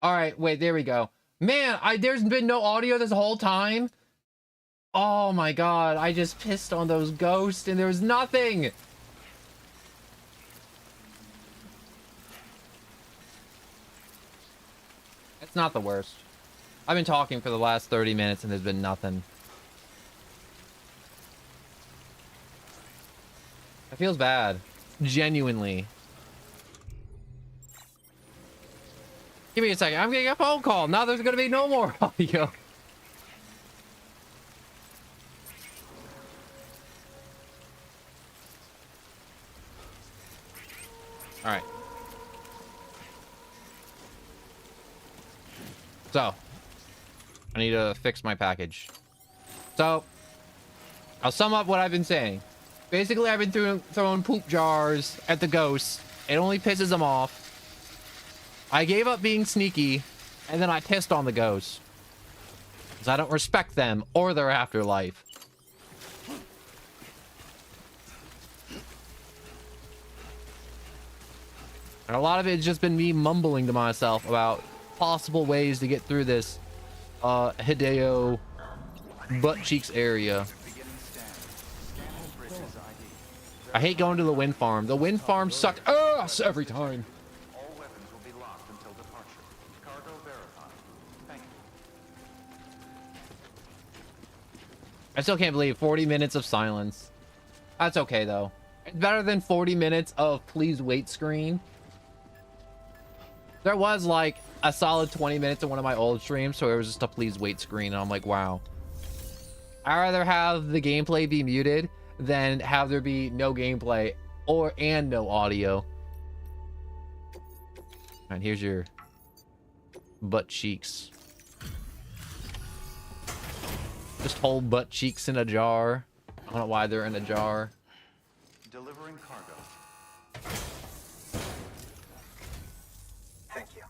All right, wait, there we go. Man, there's been no audio this whole time. Oh my god, I just pissed on those ghosts and there was nothing. It's not the worst. I've been talking for the last 30 minutes and there's been nothing. It feels bad. Genuinely. Give me a second. I'm getting a phone call. Now there's gonna be no more audio. Alright. So. I need to fix my package. So. I'll sum up what I've been saying. Basically, I've been throwing poop jars at the ghosts. It only pisses them off. I gave up being sneaky, and then I pissed on the ghosts. Because I don't respect them or their afterlife. And a lot of it's just been me mumbling to myself about possible ways to get through this Hideo butt cheeks area. I hate going to the wind farm. The wind farm sucked ass every time. All weapons will be locked until departure. Cargo verified. Thank you. I still can't believe 40 minutes of silence. That's okay though. It's better than 40 minutes of please wait screen. There was like a solid 20 minutes in one of my old streams, so it was just a please wait screen, and I'm like, wow. I'd rather have the gameplay be muted than have there be no gameplay and no audio. And here's your butt cheeks. Just whole butt cheeks in a jar. I don't know why they're in a jar. Delivering cargo. Thank you.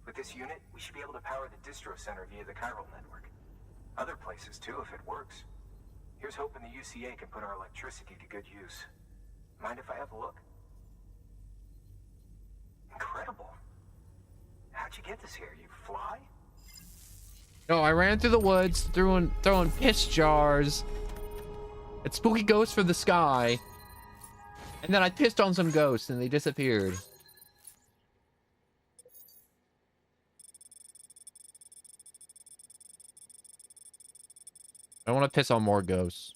With this unit, we should be able to power the distro center via the chiral network. Other places too, if it works. Here's hoping the UCA can put our electricity to good use. Mind if I have a look? Incredible. How'd you get this here? You fly? No, I ran through the woods, throwing piss jars at spooky ghosts for the sky. And then I pissed on some ghosts and they disappeared. I want to piss on more ghosts.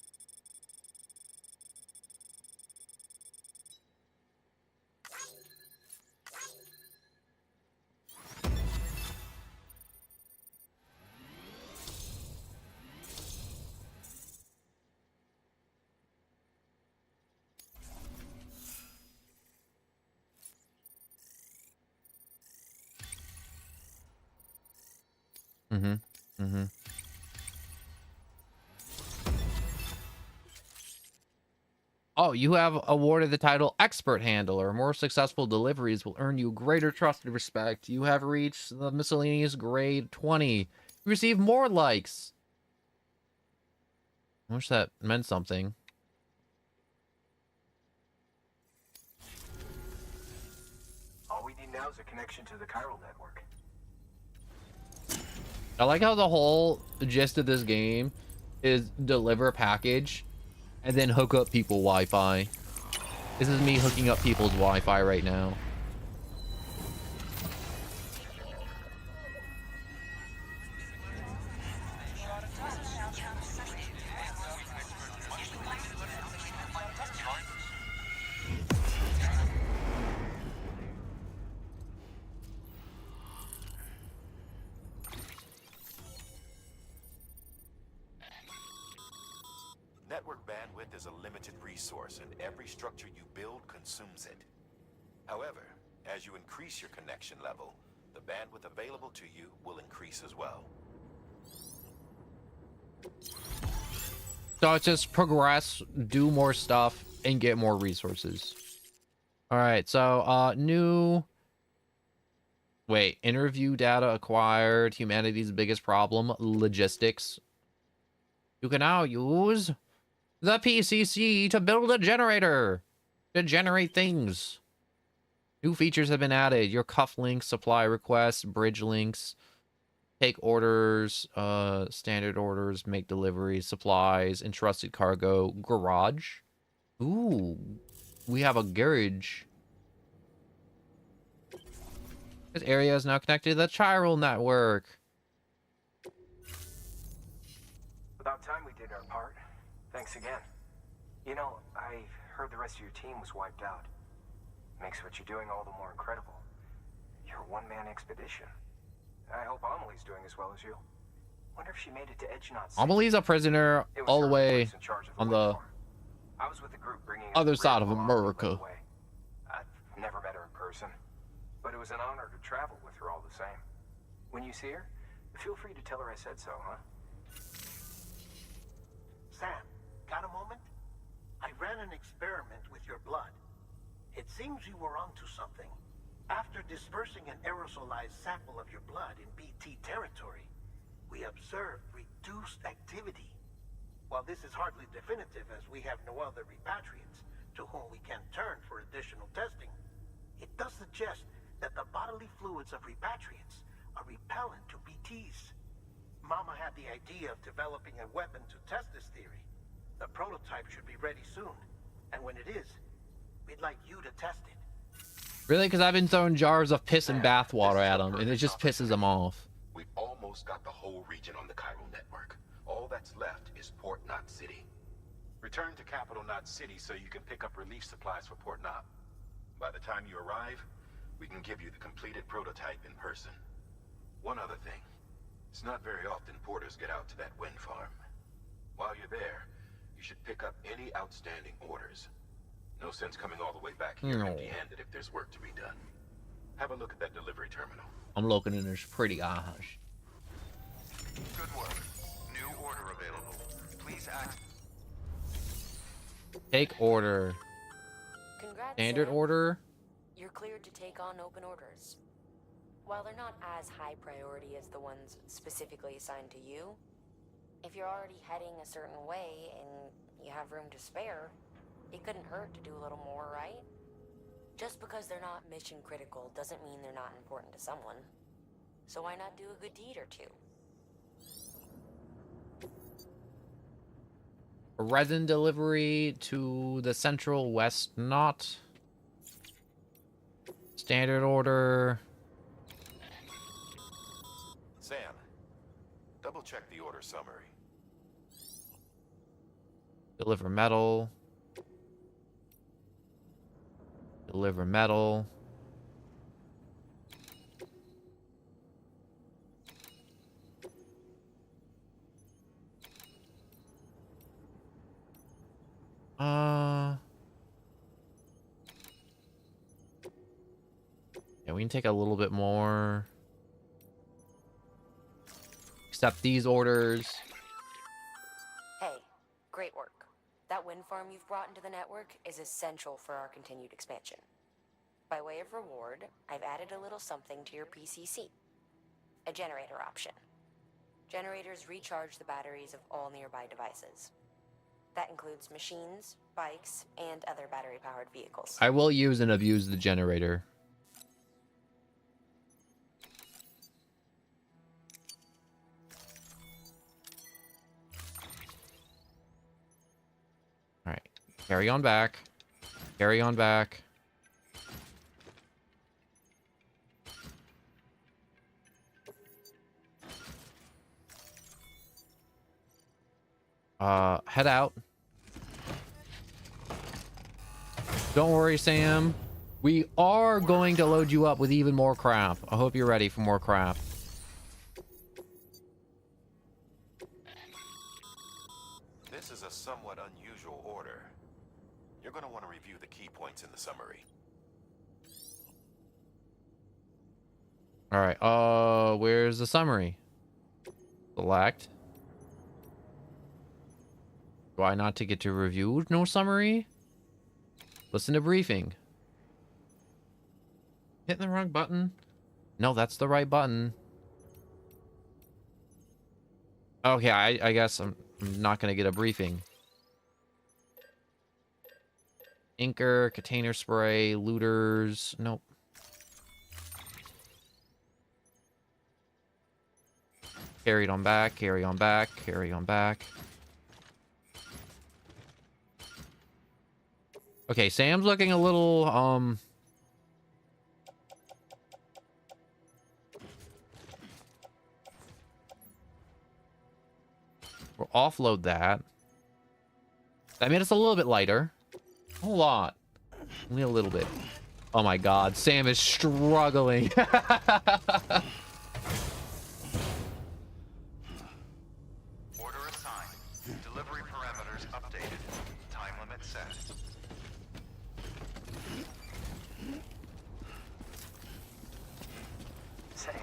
Oh, you have awarded the title Expert Handler. More successful deliveries will earn you greater trust and respect. You have reached the miscellaneous grade 20. You receive more likes. I wish that meant something. All we need now is a connection to the chiral network. I like how the whole gist of this game is deliver a package and then hook up people Wi-Fi. This is me hooking up people's Wi-Fi right now. Network bandwidth is a limited resource, and every structure you build consumes it. However, as you increase your connection level, the bandwidth available to you will increase as well. So it's just progress, do more stuff, and get more resources. All right, so new... Wait, interview data acquired, humanity's biggest problem, logistics. You can now use the PCC to build a generator to generate things. New features have been added. Your cuff links, supply requests, bridge links, take orders, standard orders, make deliveries, supplies, entrusted cargo, garage. Ooh, we have a garage. This area is now connected to the chiral network. About time we did our part. Thanks again. You know, I heard the rest of your team was wiped out. Makes what you're doing all the more incredible. You're a one-man expedition. I hope Amelie's doing as well as you. Wonder if she made it to Edgenot City. Amelie's a prisoner It was all the her who way was in charge of on wind the farm. I was with the group bringing in other the side of real America. Amelie, by the way. I've never met her in person, but it was an honor to travel with her all the same. When you see her, feel free to tell her I said so, huh? Sam, got a moment? I ran an experiment with your blood. It seems you were onto something. After dispersing an aerosolized sample of your blood in BT territory, we observed reduced activity. While this is hardly definitive as we have no other repatriants to whom we can turn for additional testing, it does suggest that the bodily fluids of repatriants are repellent to BTs. Mama had the idea of developing a weapon to test this theory. The prototype should be ready soon, and when it is, we'd like you to test it. Really? Because I've been throwing jars of piss and bathwater at him, and it just pisses him off. We've almost got the whole region on the chiral network. All that's left is Port Knot City. Return to Capital Knot City so you can pick up relief supplies for Port Knot. By the time you arrive, we can give you the completed prototype in person. One other thing. It's not very often porters get out to that wind farm. While you're there, you should pick up any outstanding orders. No sense coming all the way back here No. empty-handed if there's work to be done. Have a look at that delivery terminal. I'm looking in his pretty eyes. Good work. New order available. Please act. Take order. Congrats, Standard Sam. order. You're cleared to take on open orders. While they're not as high priority as the ones specifically assigned to you, if you're already heading a certain way and you have room to spare, it couldn't hurt to do a little more, right? Just because they're not mission critical doesn't mean they're not important to someone. So why not do a good deed or two? A resin delivery to the Central West Knot. Standard order. Sam, double-check the order summary. Deliver metal. Deliver metal. Yeah, we can take a little bit more. Accept these orders. Hey, great work. That wind farm you've brought into the network is essential for our continued expansion. By way of reward, I've added a little something to your PCC. A generator option. Generators recharge the batteries of all nearby devices. That includes machines, bikes, and other battery-powered vehicles. I will use and abuse the generator. Alright. Carry on back. Carry on back. Head out. Don't worry, Sam. We are going to load you up with even more crap. I hope you're ready for more crap. This is a somewhat unusual order. You're going to want to review the key points in the summary. All right. Where's the summary? Select. Do I not to get to review? No summary? Listen to briefing. Hitting the wrong button? No, that's the right button. Okay, I guess I'm not going to get a briefing. Inker, container spray, looters. Nope. Carry it on back, carry on back, carry on back. Okay, Sam's looking a little, we'll offload that. That made us a little bit lighter. A whole lot. Only a little bit. Oh my god, Sam is struggling. Order assigned. Delivery parameters updated. Time limit set. Sam,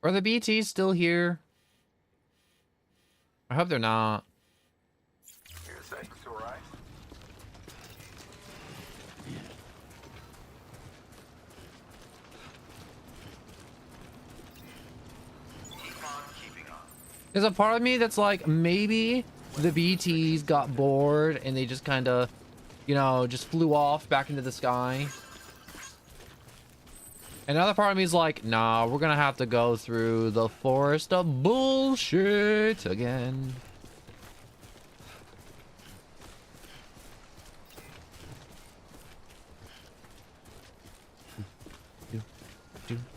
Are the BTs still here? I hope they're not. you're set to rise. Keep on keeping on. There's a part of me that's like, maybe the BTs got bored and they just kind of, you know, just flew off back into the sky. Another part of me is like, nah, we're gonna have to go through the forest of bullshit again.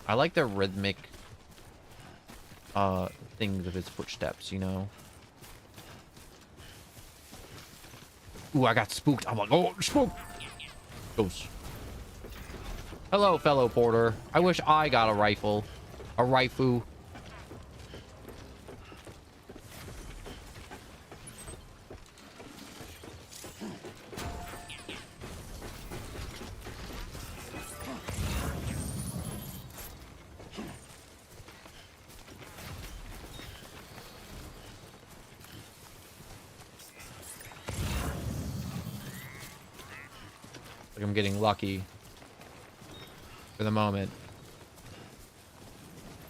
I like the rhythmic things of his footsteps, you know. Ooh, I got spooked. I'm like, oh, spooked. Ghost. Hello, fellow porter. I wish I got a rifle. A rifle. Like I'm getting lucky. For the moment.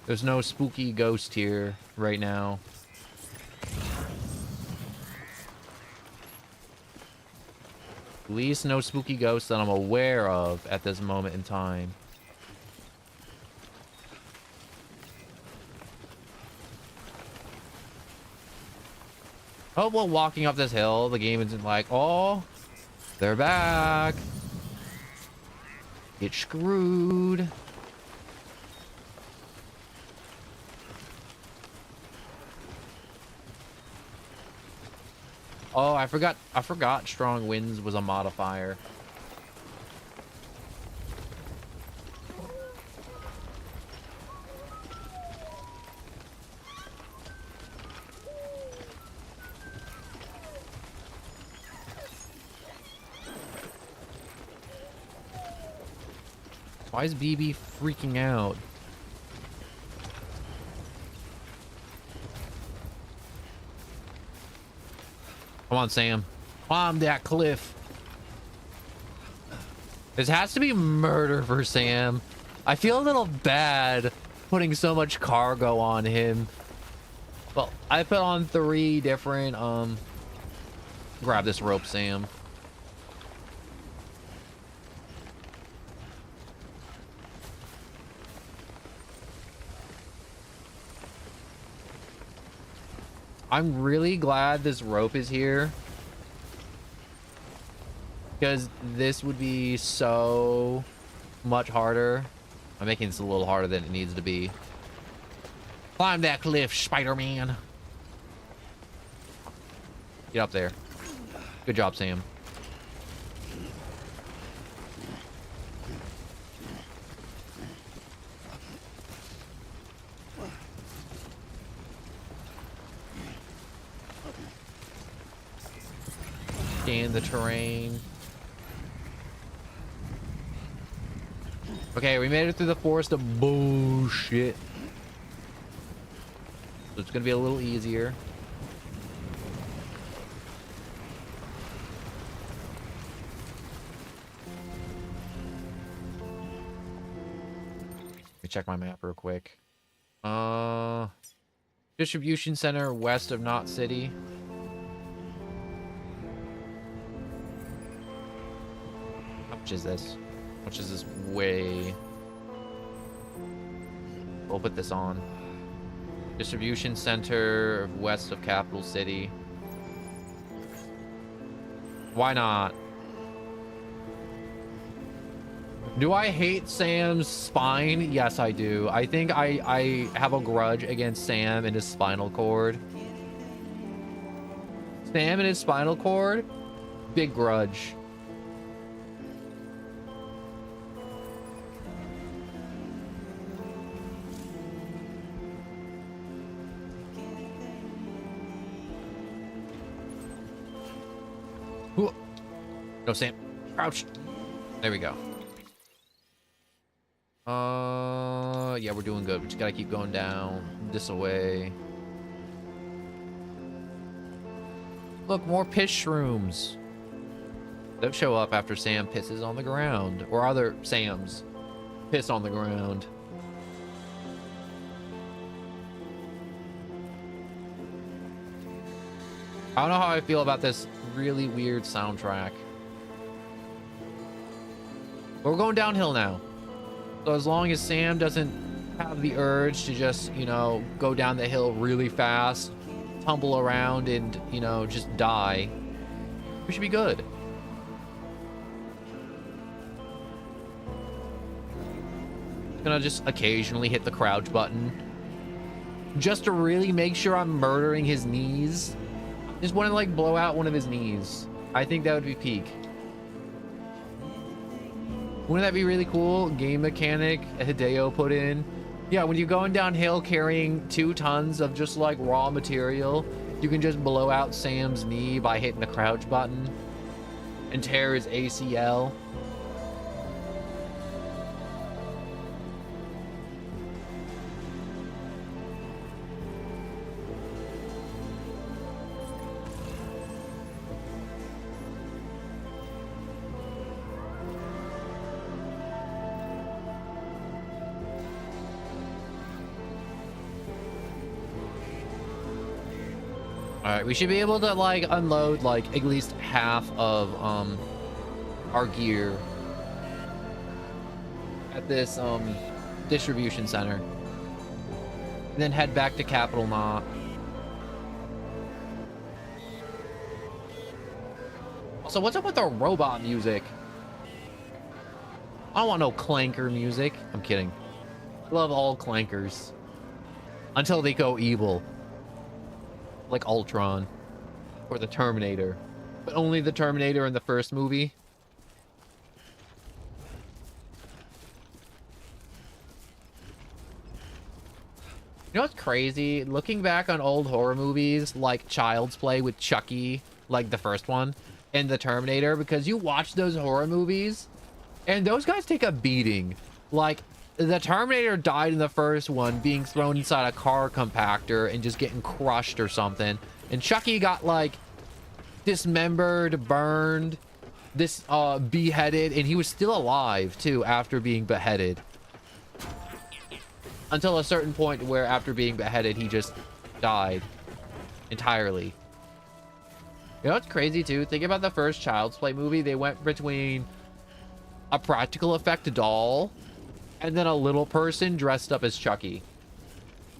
There's no spooky ghost here right now. At least no spooky ghost that I'm aware of at this moment in time. Oh, well, walking up this hill, the game isn't like, oh, they're back. Get screwed. Oh, I forgot strong winds was a modifier. Why is BB freaking out? Come on, Sam. Climb that cliff. This has to be murder for Sam. I feel a little bad putting so much cargo on him. Well, I put on 3 different, grab this rope, Sam. I'm really glad this rope is here. Because this would be so much harder. I'm making this a little harder than it needs to be. Climb that cliff, Spider-Man. Get up there. Good job, Sam. Scan the terrain. Okay, we made it through the forest of bullshit. So it's gonna be a little easier. Let me check my map real quick. Distribution center west of Knot City. How much is this? How much is this way? We'll put this on. Distribution center west of Capital City. Why not? Do I hate Sam's spine? Yes, I do. I think I have a grudge against Sam and his spinal cord. Sam and his spinal cord? Big grudge. Ooh. No, Sam. Crouch. There we go. Yeah, we're doing good. We just gotta keep going down this away. Look, more piss shrooms. They'll show up after Sam pisses on the ground, or other Sams piss on the ground. I don't know how I feel about this really weird soundtrack. But we're going downhill now. So as long as Sam doesn't have the urge to just, you know, go down the hill really fast, tumble around and, you know, just die, we should be good. Gonna just occasionally hit the crouch button just to really make sure I'm murdering his knees. Just want to like blow out one of his knees. I think that would be peak. Wouldn't that be really cool? Game mechanic Hideo put in. Yeah, when you're going downhill carrying 2 tons of just like raw material, you can just blow out Sam's knee by hitting the crouch button and tear his ACL. Alright, we should be able to like unload like at least half of our gear at this distribution center. And then head back to Capital Knot. Also, what's up with the robot music? I don't want no clanker music. I'm kidding. I love all clankers. Until they go evil. Like Ultron or the Terminator, but only the Terminator in the first movie. You know what's crazy? Looking back on old horror movies like Child's Play with Chucky, like the first one, and the Terminator, because you watch those horror movies and those guys take a beating. Like the Terminator died in the first one, being thrown inside a car compactor and just getting crushed or something. And Chucky got like dismembered, burned, beheaded, and he was still alive too after being beheaded. Until a certain point where after being beheaded, he just died entirely. You know what's crazy too? Think about the first Child's Play movie. They went between a practical effect doll and then a little person dressed up as Chucky.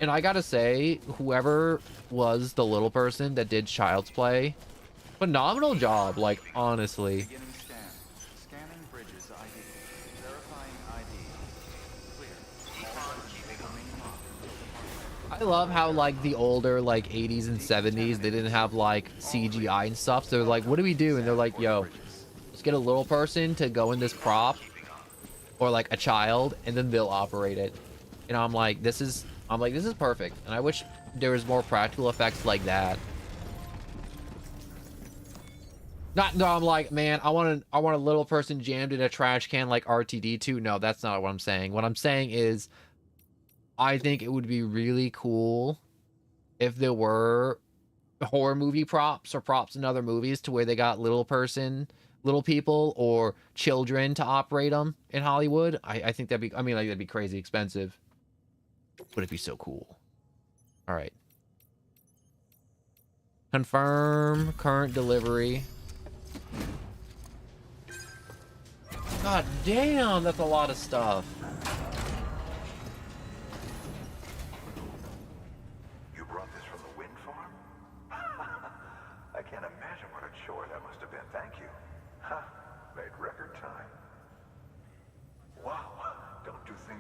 And I gotta say, whoever was the little person that did Child's Play, phenomenal job, like, honestly. Beginning scan. Scanning bridges ID. Verifying ID. Clear. I love how, like, the older, like, 80s and 70s, they didn't have, like, CGI and stuff. So they're like, what do we do? And they're like, yo, let's get a little person to go in this prop. Or like a child, and then they'll operate it. And I'm like, this is perfect. And I wish there was more practical effects like that. No, I'm like, man, I want a little person jammed in a trash can like RTD2. No, that's not what I'm saying. What I'm saying is, I think it would be really cool if there were horror movie props or props in other movies to where they got little people or children to operate them in Hollywood. I think that'd be, I mean, like, that'd be crazy expensive, but it'd be so cool. All right. Confirm current delivery. God damn, that's a lot of stuff.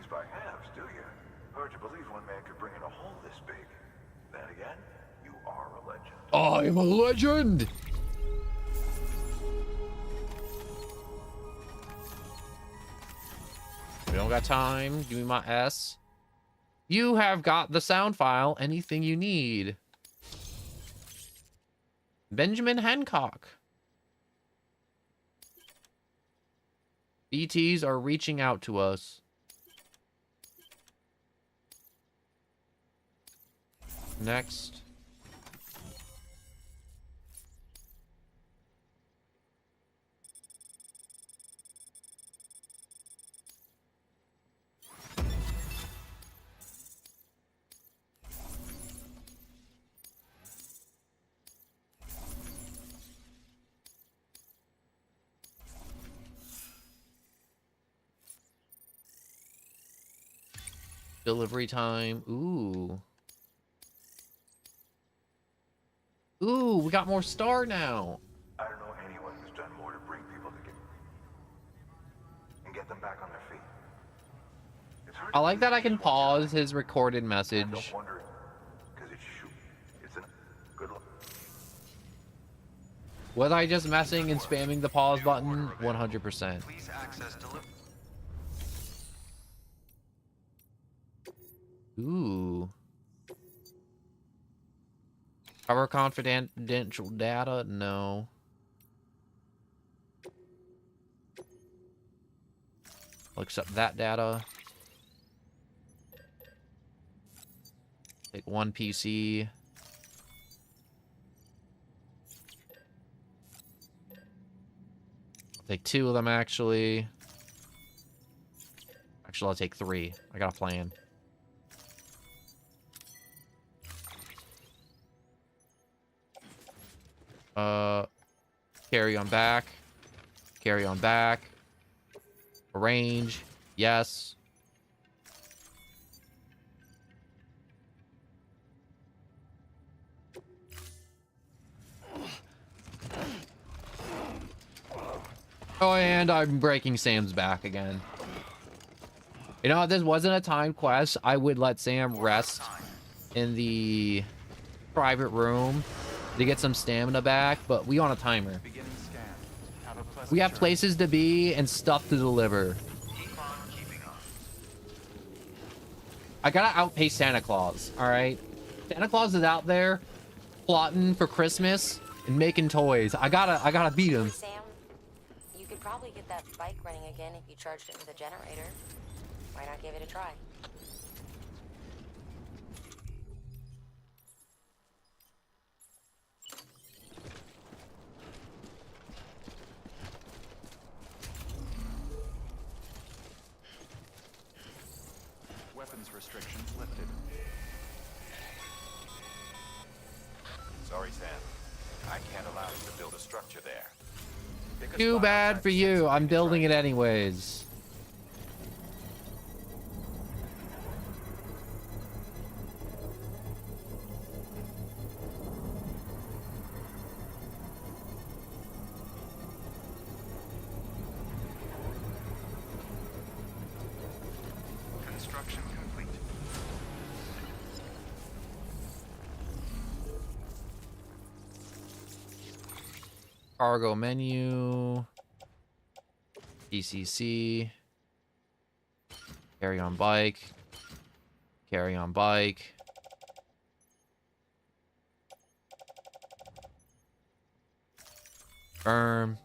things by halves, do you? Hard to believe one man could bring in a hole this big. Then again, you are a legend. I'm a legend. We don't got time. Give me my S. You have got the sound file. Anything you need. Benjamin Hancock. BTs are reaching out to us. Next. Delivery time. Ooh. Ooh, we got more star now. I don't know anyone who's done more to bring people together and get them back on their feet. It's hard I to like that I believe can this one pause his recorded guy. message. Don't wonder, 'cause it's a good luck. Was I just messing and spamming the pause button? 100%. Please access delivery. Ooh. Cover confidential data? No. I'll accept that data. Take one PC. I'll take two of them, actually. Actually, I'll take three. I got a plan. Carry on back. Carry on back. Arrange. Yes. Oh, and I'm breaking Sam's back again. You know, if this wasn't a timed quest, I would let Sam rest in the private room to get some stamina back, but we on a timer. Beginning scan. Have a pleasant We have journey. places to be and stuff to deliver. Keep on keeping on. I gotta outpace Santa Claus, all right? Santa Claus is out there plotting for Christmas and making toys. I gotta beat him. Hey, Sam, you could probably get that bike running again if you charged it with a generator. Why not give it a try? Weapons restrictions lifted. Sorry, Sam. I can't allow you to build a structure there. Pick a Too spot bad outside for the you. sensor I'm and building try it anyways. Construction complete. Cargo menu. ECC. Carry on bike. Carry on bike. Firm.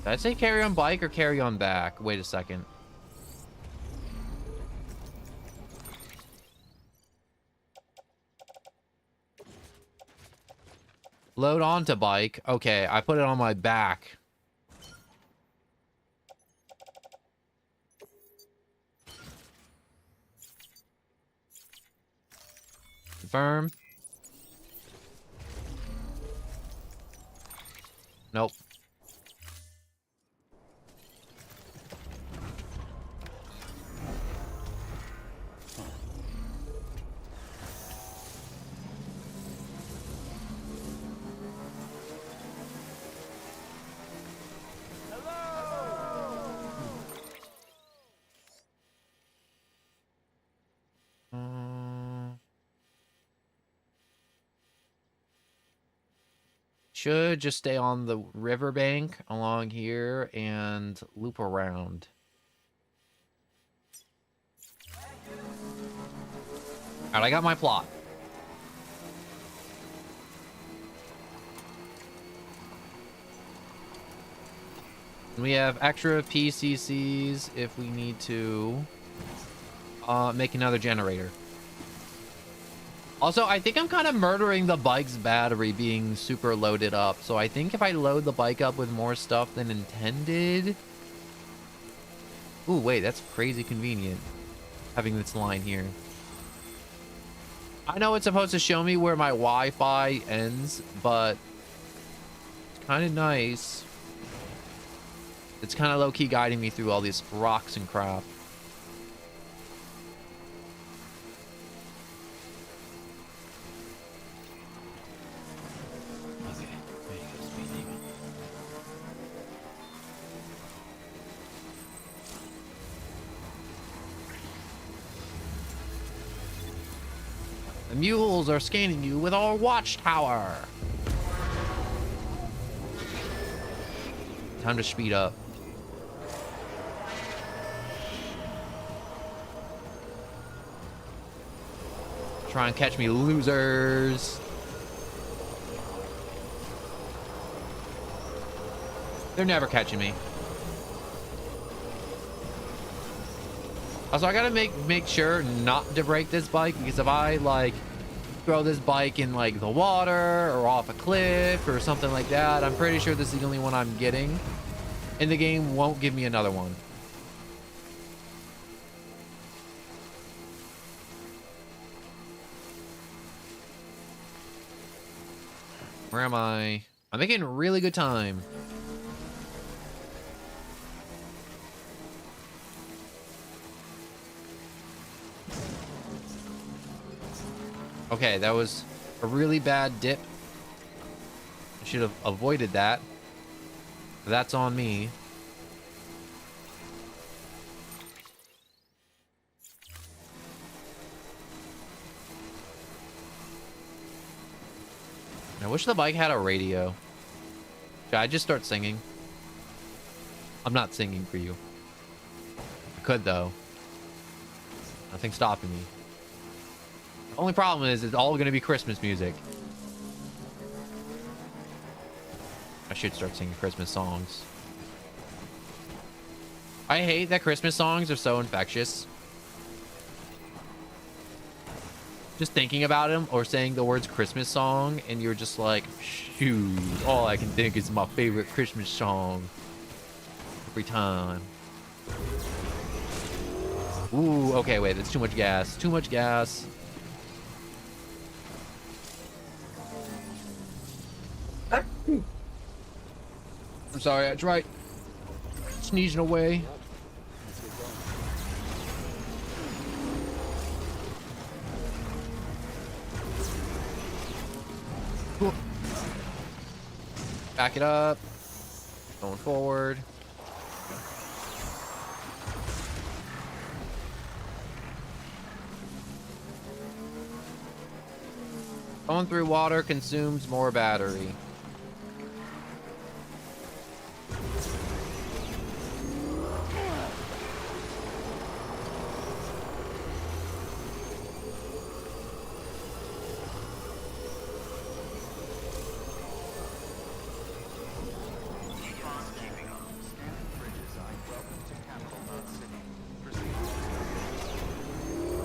Did I say carry on bike or carry on back? Wait a second. Load onto bike. Okay, I put it on my back. Confirm. Nope. Should just stay on the riverbank along here and loop around. Alright, I got my plot. We have extra PCCs if we need to make another generator. Also, I think I'm kind of murdering the bike's battery being super loaded up. So I think if I load the bike up with more stuff than intended... Ooh, wait, that's crazy convenient. Having this line here. I know it's supposed to show me where my Wi-Fi ends, but... it's kind of nice. It's kind of low-key guiding me through all these rocks and crap. The mules are scanning you with our watchtower. Time to speed up. Try and catch me, losers. They're never catching me. Also, I gotta make sure not to break this bike, because if I like throw this bike in like the water or off a cliff or something like that, I'm pretty sure this is the only one I'm getting, and the game won't give me another one. Where am I? I'm making really good time. Okay, that was a really bad dip. I should have avoided that. That's on me. I wish the bike had a radio. Should I just start singing? I'm not singing for you. I could, though. Nothing's stopping me. The only problem is it's all going to be Christmas music. I should start singing Christmas songs. I hate that Christmas songs are so infectious. Just thinking about them or saying the words Christmas song and you're just like, shoot, all I can think is my favorite Christmas song every time. Ooh, okay, wait, that's too much gas. Too much gas. I'm sorry, I tried sneezing away. Cool. Back it up. Going forward. Going through water consumes more battery.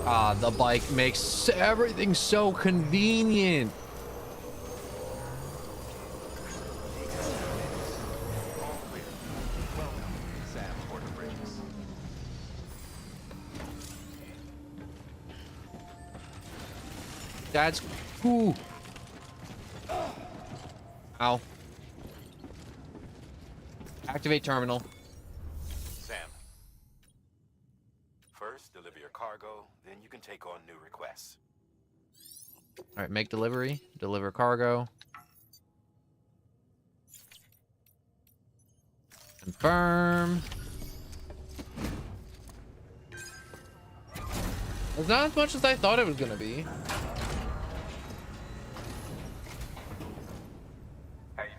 Ah, the bike makes everything so convenient. That's cool. Ow. Activate terminal. Sam. First, deliver your cargo, then you can take on new requests. All right, make delivery. Deliver cargo. Confirm. It's not as much as I thought it was gonna be. How you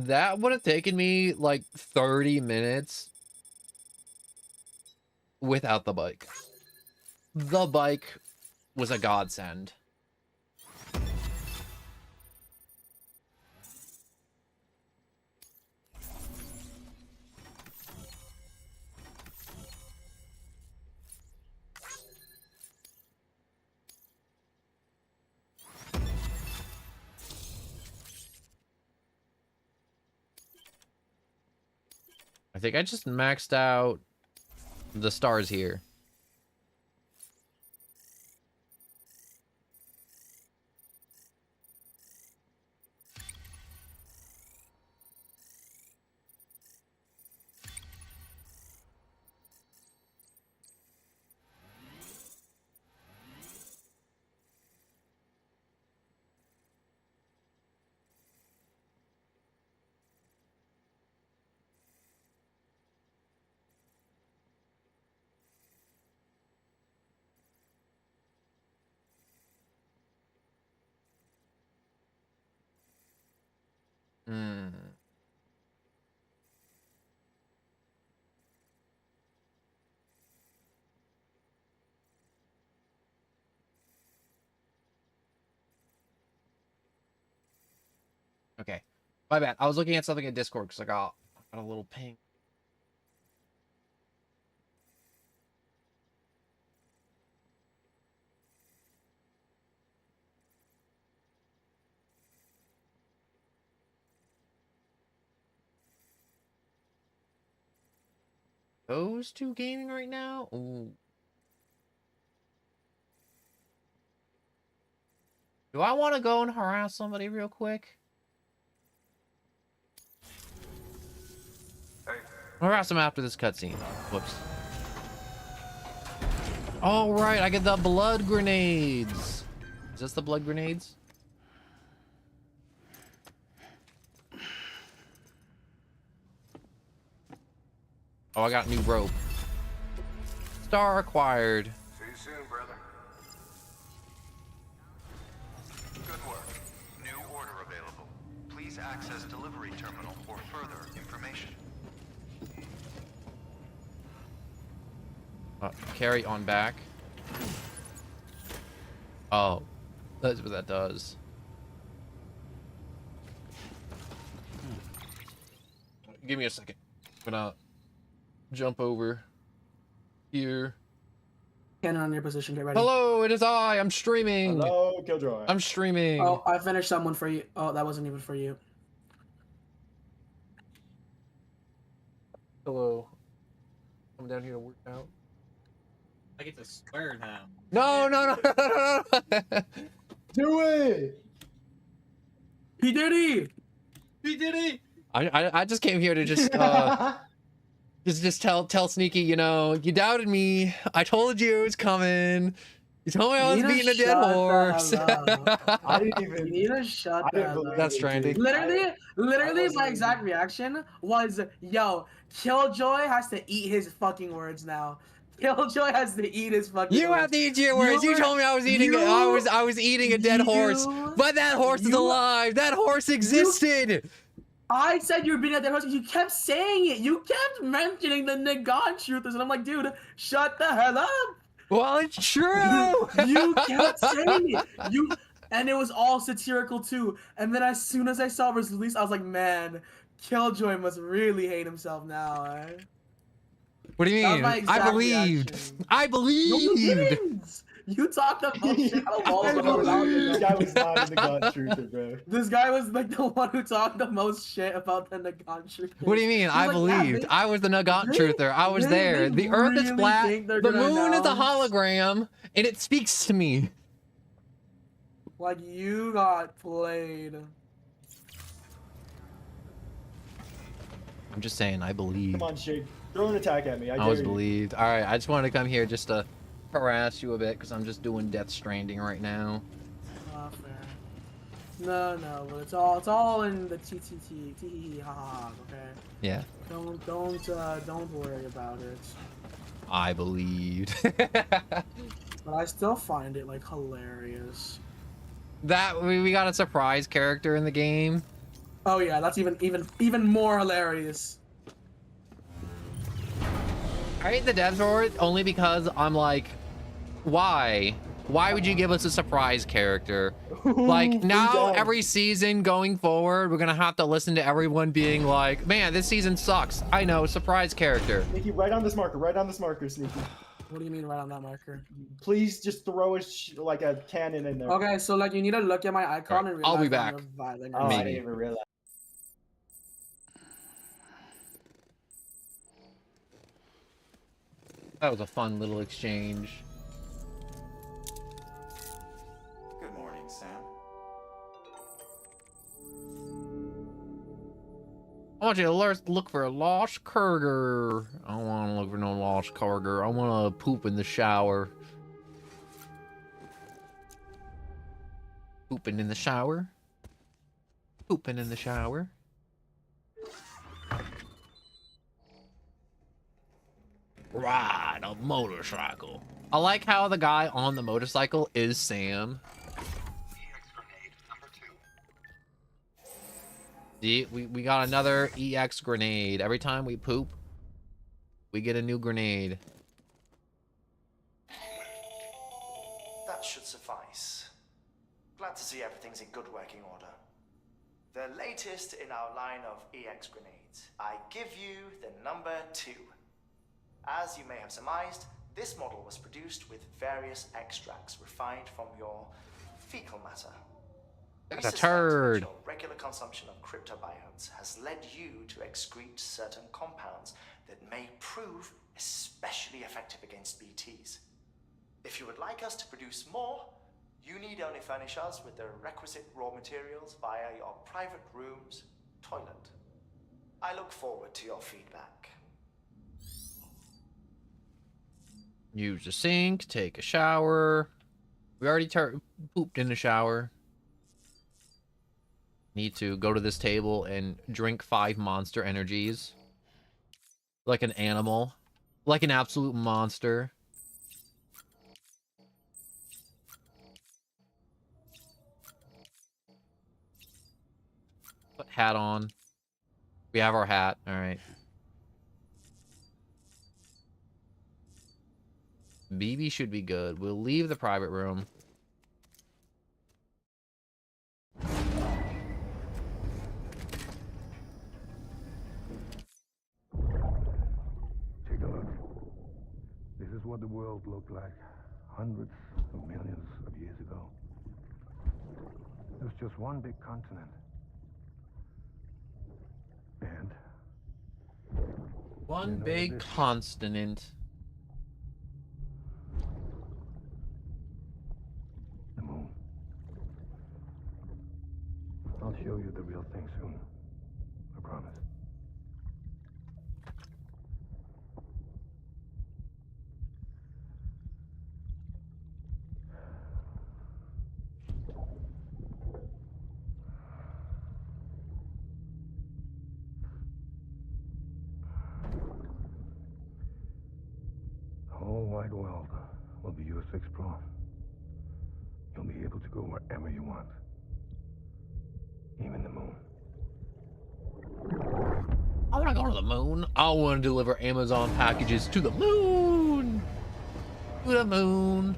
That would have taken me like 30 minutes without the bike. The bike was a godsend. I think I just maxed out the stars here. Hmm. Okay. My bad. I was looking at something in Discord because I got a little ping. Those two gaming right now? Ooh. Do I want to go and harass somebody real quick? Hey, I'll harass them after this cutscene. Whoops. All right, I get the blood grenades. Is this the blood grenades? Oh, I got new rope. Star acquired. see you soon, brother. Good work. New order available. Please access delivery terminal for further information. Carry on back. Oh, that's what that does. Give me a second. I'm gonna jump over here. Cannon on your position. Get ready. Hello, it is I. I'm streaming. Hello, Killjoy. I'm streaming. Oh, I finished someone for you. Oh, that wasn't even for you. Hello. I'm down here to work out. I get to swear now. No, no, no, no, no, no. Do it! P Diddy. He did it! I just came here to just just tell Sneaky, you know, you doubted me. I told you it was coming. You told me I was You need to beating a dead shut the horse. hell up. I didn't You even. need to shut I the didn't hell believe up. That's it, stranding. dude. Literally, I my exact reaction was, yo, Killjoy has to eat his fucking words now. Killjoy has to eat his fucking You words. have to eat your words. You were- told me I was eating. you- I was eating a dead horse. you- But that horse is you- alive. That horse existed. I said you were being at that horse. You kept saying it. You kept mentioning the Nagon truthers, and I'm like, dude, shut the hell up. Well, it's true. You kept saying it. And it was all satirical too. And then as soon as I saw it was released, I was like, man, Killjoy must really hate himself now. Eh? What do you That was mean? my I exact believed. reaction. I No, you believed. didn't. You talked about shit out of all I of know them. this guy was not in the gut truther, bro. This guy was like the one who talked the most shit about the Nagon truthers. What do you mean? He was I like, believed. they- I was the Nagot they- truther. I was they- there. they The Earth is really flat. think they're The gonna moon is a announce- hologram, and it speaks to me. Like you got played. I'm just saying. I believe. Come on, Shake. Throw an attack at me. I I dare was you. believed. All right. I just wanted to come here just to harass you a bit because I'm just doing Death Stranding right now. Fair. No, but it's all in the tee ha ha, okay? Yeah. Don't worry about it. I believed. But I still find it like hilarious. That we got a surprise character in the game. Oh yeah, that's even more hilarious. I hate the devs for it only because I'm like, why? Why would you give us a surprise character? Like, Ooh, now free every season going forward, we're gonna have to listen to everyone being like, man, this season sucks. I know, surprise character. Sneaky, right on this marker. Right on this marker, Sneaky. What do you mean right on that marker? Please just throw like a cannon in there. Okay, so like you need to look at my icon and I'll realize be that I'm back. reviving. Oh, I Maybe. didn't even realize. That was a fun little exchange. Good morning, Sam. I want you to look for a lost Kurger. I don't want to look for no lost Kurger. I want to poop in the shower. Pooping in the shower. Pooping in the shower. Ride a motorcycle. I like how the guy on the motorcycle is Sam. See, we got another EX grenade. Every time we poop, we get a new grenade. That should suffice. Glad to see everything's in good working order. The latest in our line of EX grenades. I give you the number 2. As you may have surmised, this model was produced with various extracts refined from your fecal matter. That's a turd. Your regular consumption of cryptobiotes has led you to excrete certain compounds that may prove especially effective against BTs. If you would like us to produce more, you need only furnish us with the requisite raw materials via your private room's toilet. I look forward to your feedback. Use the sink, take a shower. We already pooped in the shower. Need to go to this table and drink 5 monster energies. Like an animal. Like an absolute monster. Put hat on. We have our hat. Alright. BB should be good. We'll leave the private room. Take a look. This is what the world looked like hundreds of millions of years ago. It was just one big continent. And One you know big this- consonant. The moon. I'll show you the real thing soon. I promise. The whole wide world will be yours to explore. You'll be able to go wherever you want. Even the moon. I want to go to the moon. I want to deliver Amazon packages to the moon. To the moon.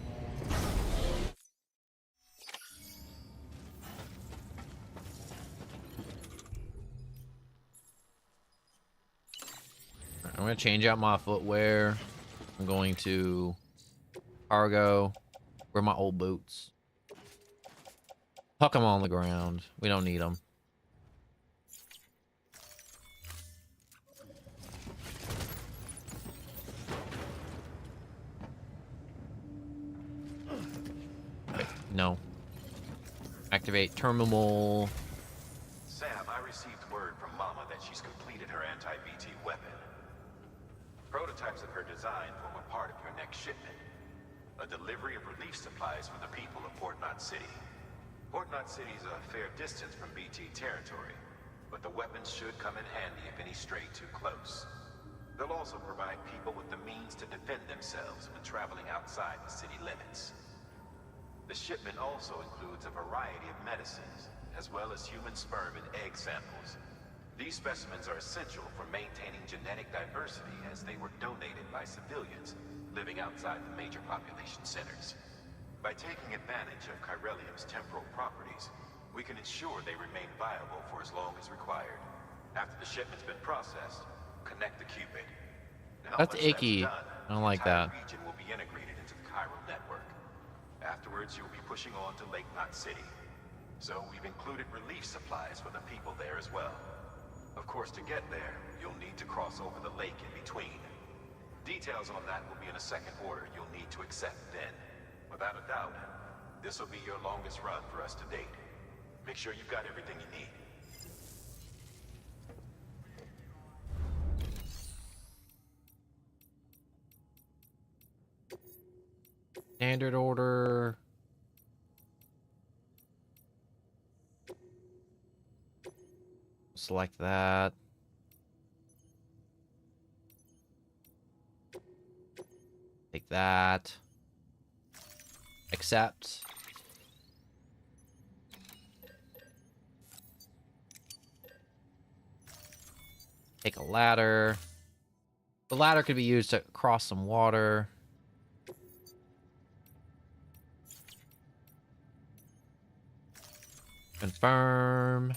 I'm going to change out my footwear. I'm going to cargo. Wear my old boots. Huck them on the ground. We don't need them. Okay, no. Activate terminal. Sam, I received word from Mama that she's completed her anti-BT weapon. Prototypes of her design form a part of your next shipment. A delivery of relief supplies for the people of Port Knot City. Port Knot City is a fair distance from BT territory, but the weapons should come in handy if any stray too close. They'll also provide people with the means to defend themselves when traveling outside the city limits. The shipment also includes a variety of medicines, as well as human sperm and egg samples. These specimens are essential for maintaining genetic diversity as they were donated by civilians living outside the major population centers. By taking advantage of chiralium's temporal properties, we can ensure they remain viable for as long as required. After the shipment's been processed, connect the Cupid. Now, That's once icky. done, I don't like the entire that. region will be integrated into the chiral network. Afterwards, you'll be pushing on to Lake Knot City. So we've included relief supplies for the people there as well. Of course, to get there, you'll need to cross over the lake in between. Details on that will be in a second order you'll need to accept then. Without a doubt, this will be your longest run for us to date. Make sure you've got everything you need. Standard order. Select that. Take that. Accept. Take a ladder. The ladder could be used to cross some water. Confirm.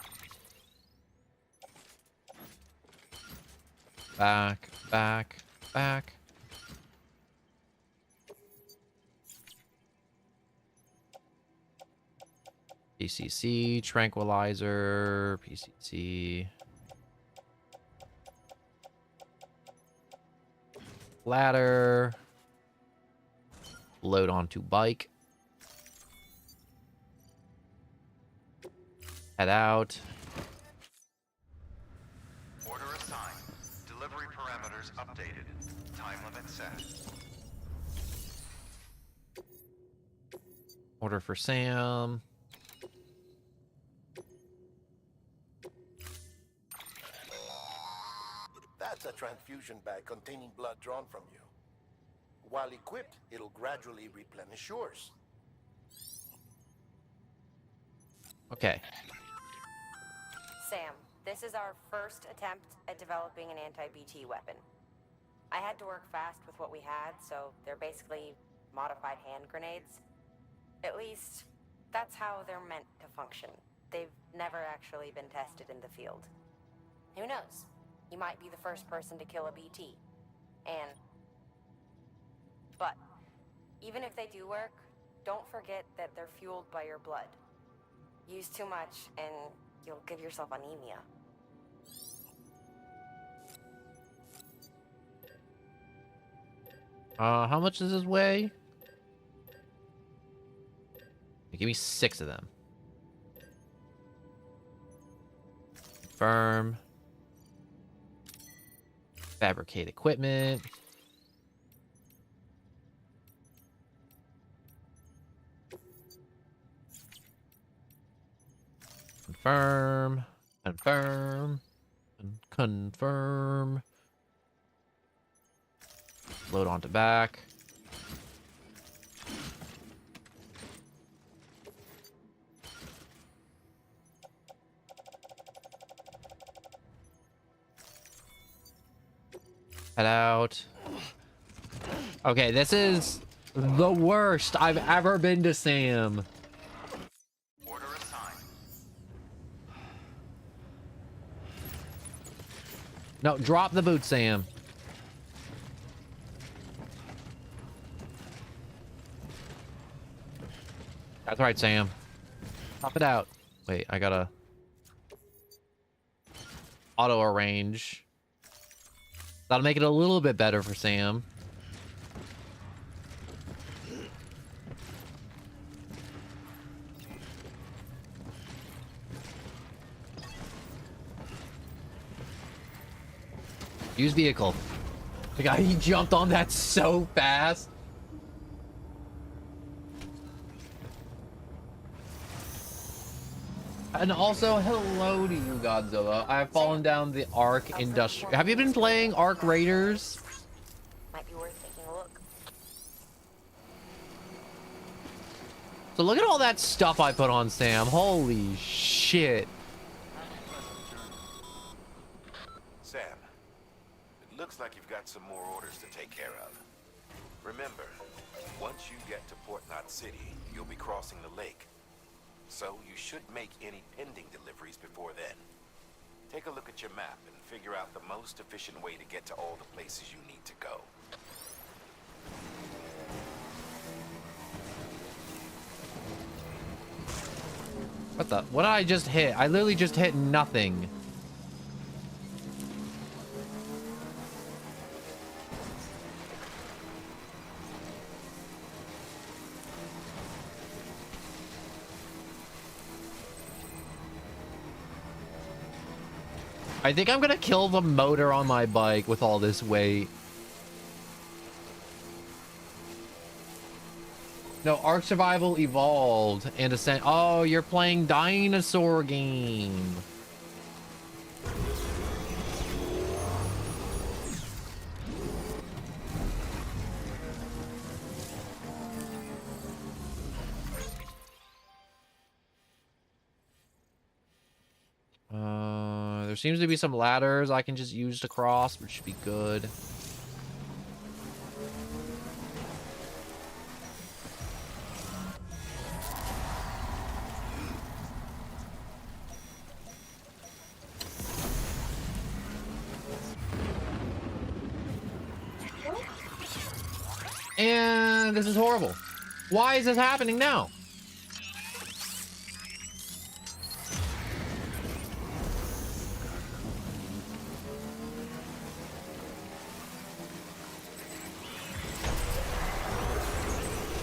Back, back, back. PCC, tranquilizer, PCC. Ladder. Load onto bike. Head out. Order assigned. Delivery parameters updated. Time limit set. Order for Sam. That's a transfusion bag containing blood drawn from you. While equipped, it'll gradually replenish yours. Okay. Sam, this is our first attempt at developing an anti-BT weapon. I had to work fast with what we had, so they're basically modified hand grenades. At least, that's how they're meant to function. They've never actually been tested in the field. Who knows? You might be the first person to kill a BT. But, even if they do work, don't forget that they're fueled by your blood. Use too much, and you'll give yourself anemia. How much does this weigh? Give me 6 of them. Confirm. Fabricate equipment. Confirm. Confirm. Confirm. Load onto back. Head out. Okay, this is the worst I've ever been to Sam. Order assigned. No, drop the boot, Sam. That's right, Sam. Pop it out. Wait, I gotta auto arrange. That'll make it a little bit better for Sam. Use vehicle. The guy, he jumped on that so fast. And also, hello to you, Godzilla. I have fallen down the Ark Industrial. Have you been playing Ark Raiders? Might be worth taking a look. So look at all that stuff I put on Sam. Holy shit. Sam, it looks like you've got some more orders to take care of. Remember, once you get to Port Knot City, you'll be crossing the lake. So you should make any pending deliveries before then. Take a look at your map and figure out the most efficient way to get to all the places you need to go. What did I just hit? I literally just hit nothing. I think I'm gonna kill the motor on my bike with all this weight. No, Ark Survival Evolved and Ascent. Oh, you're playing dinosaur game. There seems to be some ladders I can just use to cross, which should be good. And this is horrible. Why is this happening now?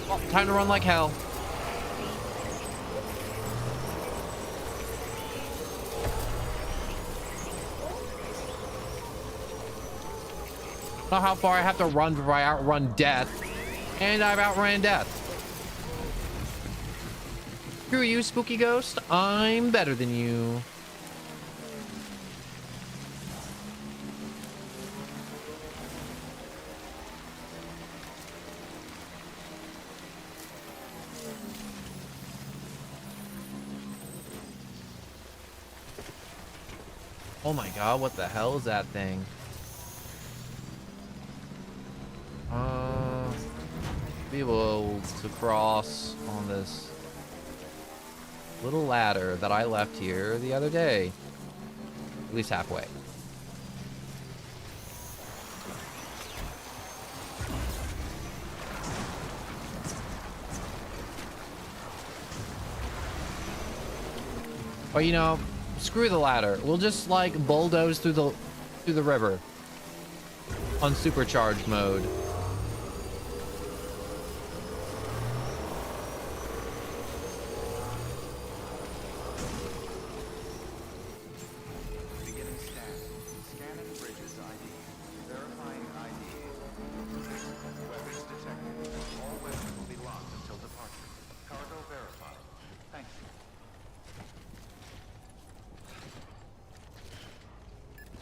Well, time to run like hell. Not how far I have to run before I outrun death. And I've outran death. Screw you, spooky ghost. I'm better than you. Oh my god, what the hell is that thing? Be able to cross on this little ladder that I left here the other day. At least halfway. Or, you know, screw the ladder. We'll just like bulldoze through the river on supercharged mode.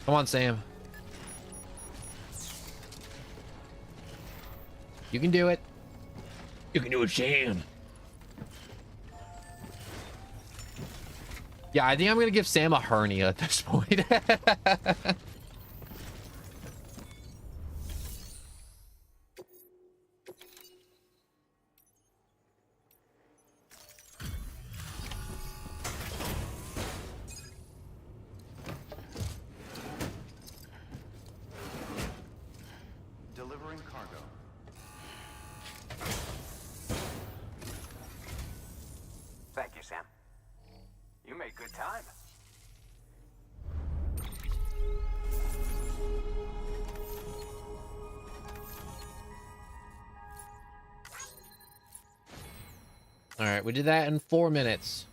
Come on, Sam. You can do it. You can do it, Sam. Yeah, I think I'm gonna give Sam a hernia at this point. Delivering cargo. Thank you, Sam. You made good time. All right, we did that in 4 minutes.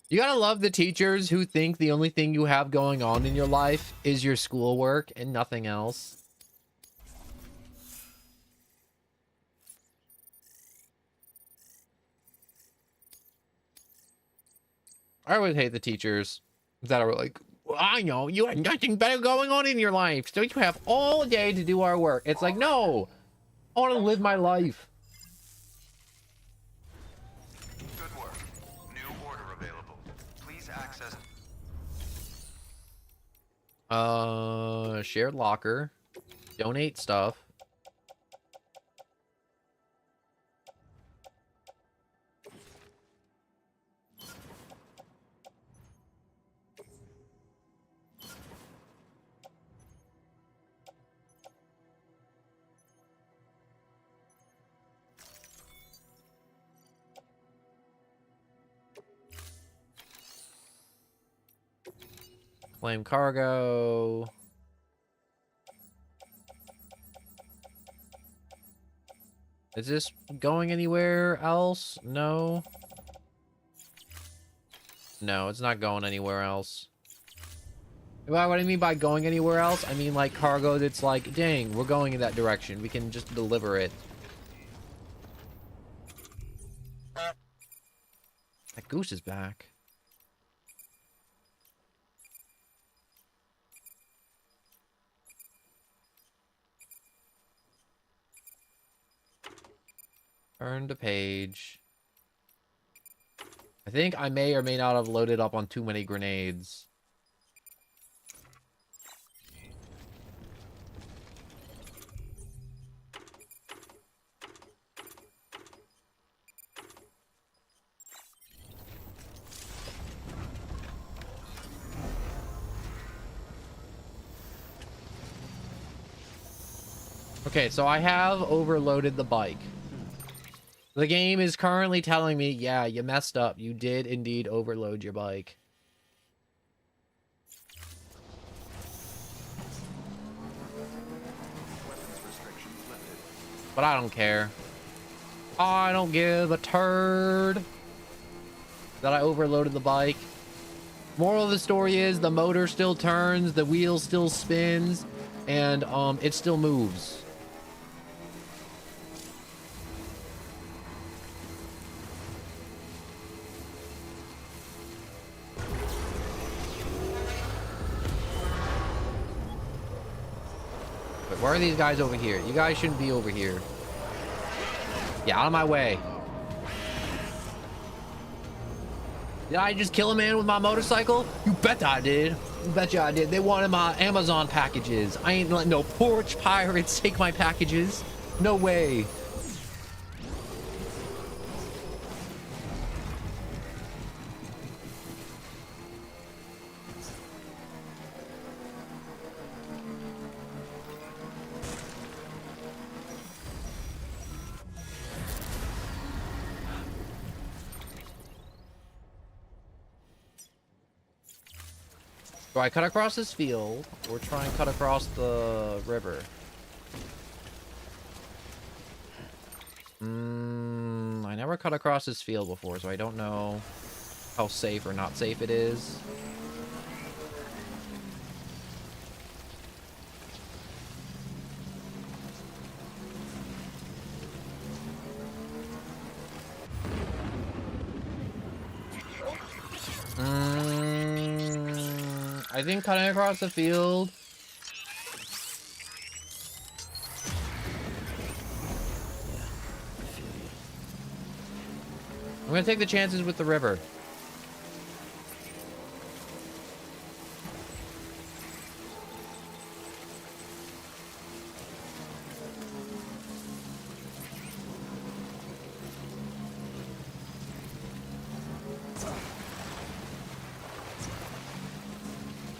You gotta love the teachers who think the only thing you have going on in your life is your schoolwork and nothing else. I always hate the teachers that are like, well, I know you have nothing better going on in your life, so you have all day to do our work. It's like, no, I want to live my life. Good work. New order available. Please access. Shared locker. Donate stuff. Claim cargo. Is this going anywhere else? No. No, it's not going anywhere else. Well, what I mean by going anywhere else, I mean like cargo that's like, dang, we're going in that direction. We can just deliver it. That goose is back. Turn to page. I think I may or may not have loaded up on too many grenades. Okay, so I have overloaded the bike. The game is currently telling me, yeah, you messed up. You did indeed overload your bike. But I don't care. I don't give a turd that I overloaded the bike. Moral of the story is the motor still turns, the wheel still spins, and it still moves. Why are these guys over here? You guys shouldn't be over here. Yeah, out of my way. Did I just kill a man with my motorcycle? You bet I did. You betcha I did. They wanted my Amazon packages. I ain't letting no porch pirates take my packages. No way. Do I cut across this field or try and cut across the river? I never cut across this field before, so I don't know how safe or not safe it is. I think cutting across the field. I'm gonna take the chances with the river.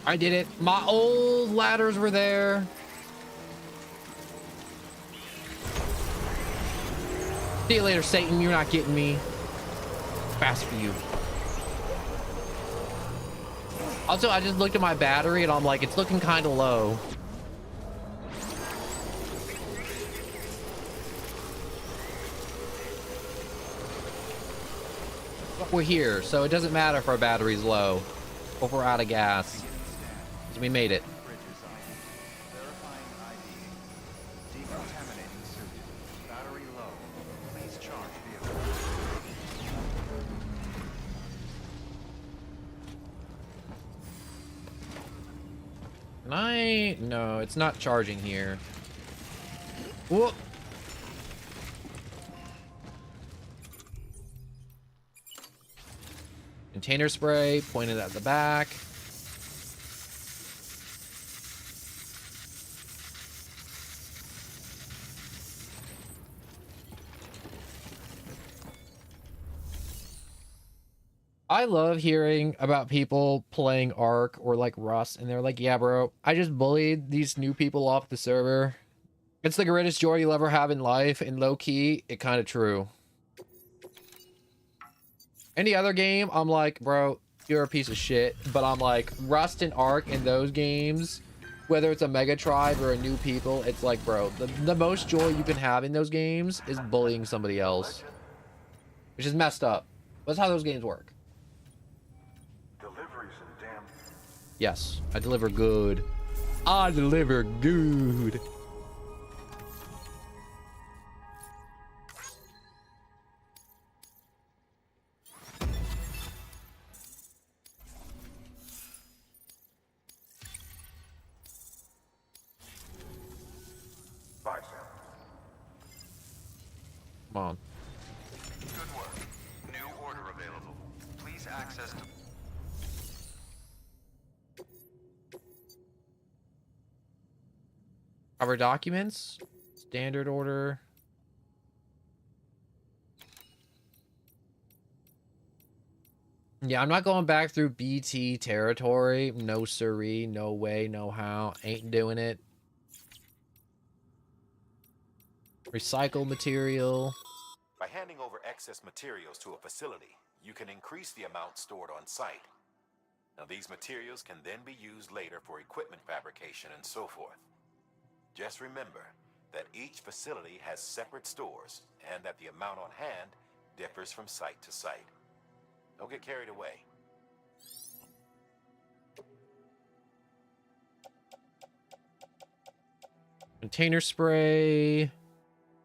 I did it. My old ladders were there. See you later, Satan. You're not getting me. Fast for you. Also, I just looked at my battery and I'm like, it's looking kind of low. But we're here, so it doesn't matter if our battery's low or if we're out of gas. So we made it. Can I? No, it's not charging here. Whoop. Container spray pointed at the back. I love hearing about people playing Ark or like Rust, and they're like, yeah, bro, I just bullied these new people off the server. It's the greatest joy you'll ever have in life, and low-key, it kind of true. Any other game, I'm like, bro, you're a piece of shit. But I'm like, Rust and Ark in those games, whether it's a mega tribe or a new people, it's like, bro, the most joy you can have in those games is bullying somebody else. Which is messed up. That's how those games work. Yes, I deliver good. I deliver good. Come on. Good work. New order available. Please access to... Cover documents. Standard order. Yeah, I'm not going back through BT territory. No siree, no way, no how. Ain't doing it. Recycle material. By handing over excess materials to a facility, you can increase the amount stored on site. Now, these materials can then be used later for equipment fabrication and so forth. Just remember that each facility has separate stores and that the amount on hand differs from site to site. Don't get carried away. Container spray.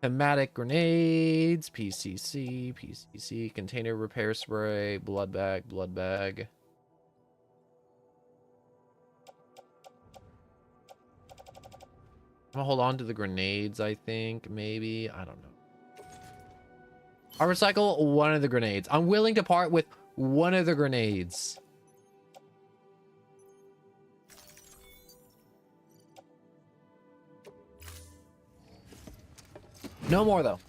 Thematic grenades. PCC. Container repair spray. Blood bag. I'm gonna hold on to the grenades, I think. Maybe. I don't know. I'll recycle one of the grenades. I'm willing to part with one of the grenades. No more, though.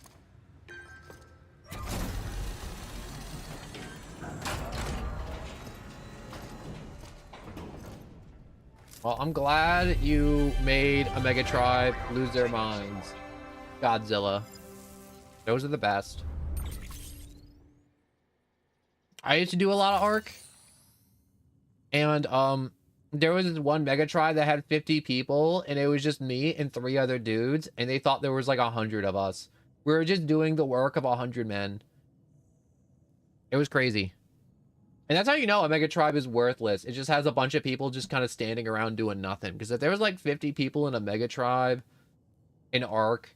Well, I'm glad you made a mega tribe lose their minds. Godzilla. Those are the best. I used to do a lot of Ark. And, there was this one mega tribe that had 50 people, and it was just me and 3 other dudes, and they thought there was like 100 of us. We were just doing the work of 100 men. It was crazy. And that's how you know a mega tribe is worthless. It just has a bunch of people just kind of standing around doing nothing. Because if there was like 50 people in a mega tribe in Ark,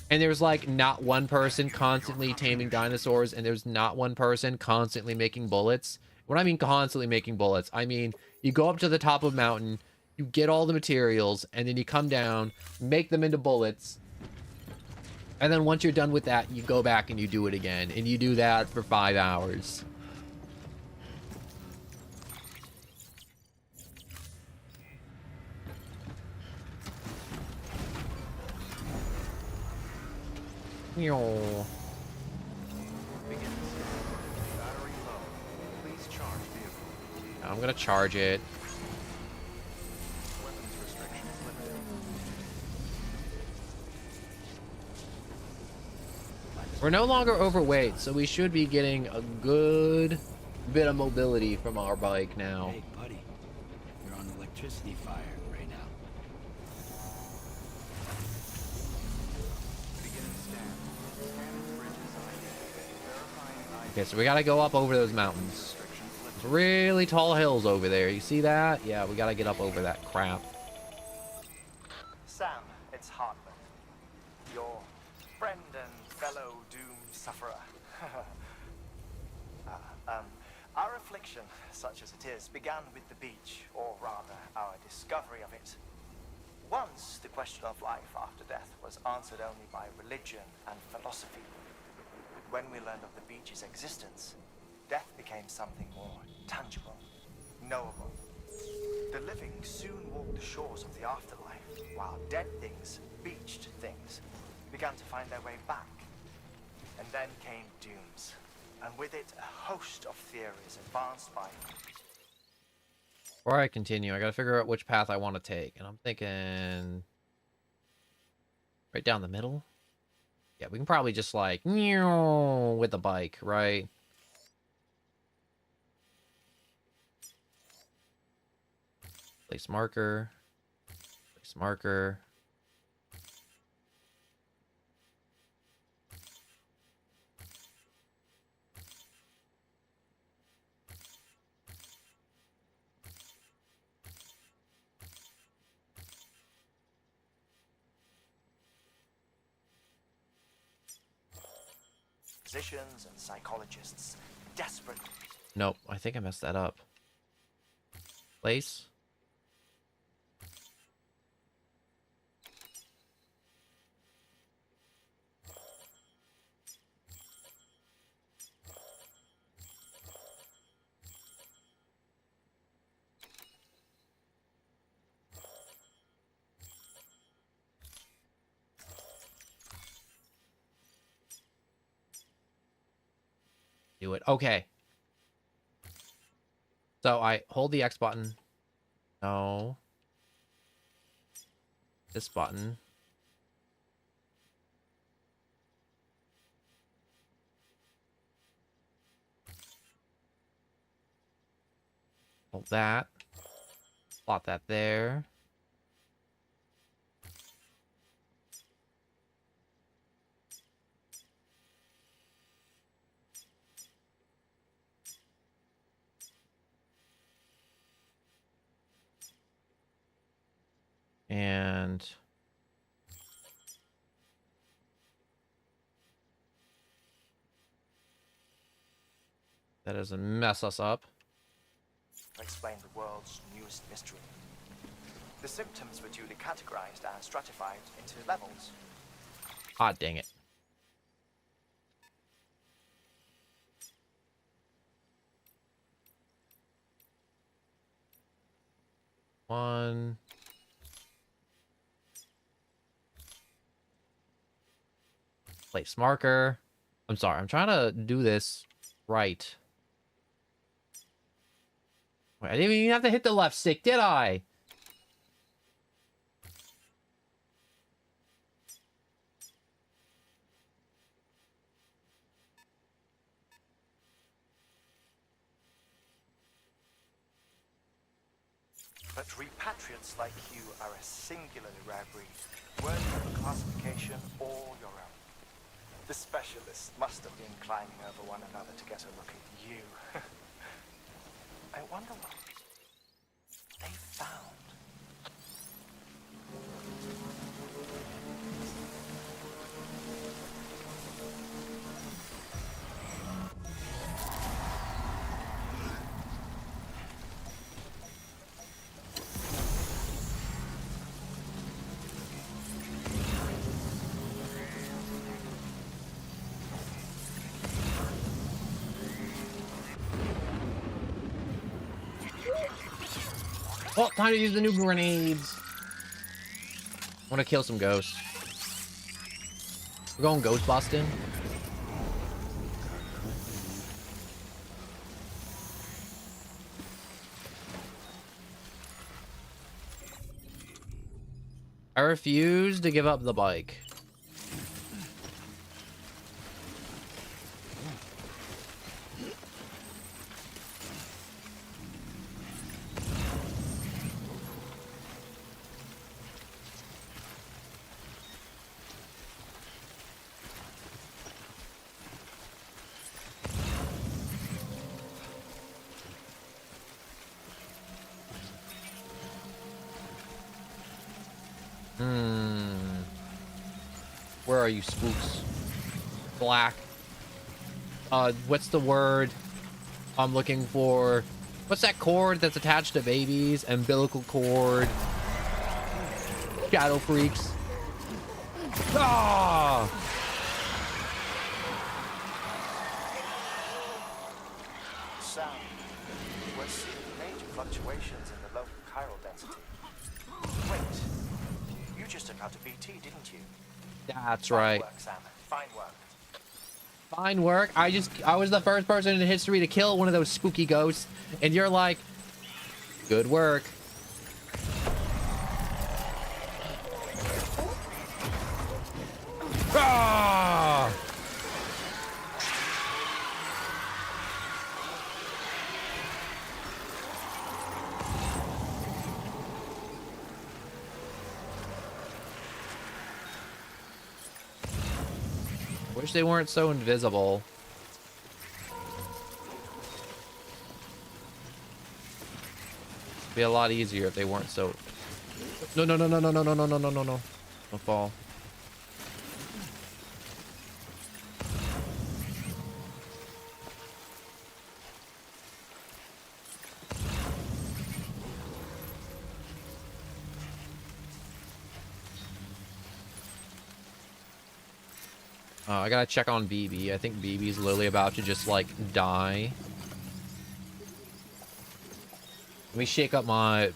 and there's like not one person constantly taming dinosaurs, and there's not one person constantly making bullets. When I mean constantly making bullets, I mean you go up to the top of a mountain, you get all the materials, and then you come down, make them into bullets. And then once you're done with that, you go back and you do it again. And you do that for 5 hours. Yo. I'm gonna charge it. We're no longer overweight, so we should be getting a good bit of mobility from our bike now. Hey, buddy, you're on electricity fire right now. Okay, so we gotta go up over those mountains. There's really tall hills over there. You see that? Yeah, we gotta get up over that crap. Sam, it's Hartman. Your friend and fellow doom sufferer. Our affliction, such as it is, began with the beach, or rather, our discovery of it. Once, the question of life after death was answered only by religion and philosophy. When we learned of the beach's existence, death became something more tangible, knowable. The living soon walked the shores of the afterlife, while dead things, beached things, began to find their way back. And then came Dooms, and with it a host of theories advanced by... Before I continue, I gotta figure out which path I want to take, and I'm thinking right down the middle. Yeah, we can probably just like with the bike, right? Place marker. Place marker. Physicians and psychologists, desperate... Nope, I think I messed that up. Place. Do it. Okay. So I hold the X button. No. This button. Hold that. Plot that there. And that doesn't mess us up. Explain the world's newest mystery. The symptoms were duly categorized and stratified into levels. Ah, dang it. One. Place marker. I'm sorry, I'm trying to do this right. Wait, I didn't even have to hit the left stick, did I? But repatriates like you are a singularly rare breed, worthy of a classification all your own. The specialists must have been climbing over one another to get a look at you. I wonder what they found. Oh, time to use the new grenades. I want to kill some ghosts. We're going ghost busting. I refuse to give up the bike. Where are you, spooks? Black. What's the word? I'm looking for, what's that cord that's attached to babies? Umbilical cord. Shadow freaks. Ah! Sound. We're seeing major fluctuations in the local chiral density. Wait, you just took out a BT, didn't you? That's right. Fine work, Sam. Fine work. Fine work. I was the first person in history to kill one of those spooky ghosts, and you're like, good work. Ah! Wish they weren't so invisible. Be a lot easier if they weren't so. No, no, no, no, no, no, no, no, no, no, no, no. Don't fall. I gotta check on BB. I think BB's literally about to just like die. Let me shake up my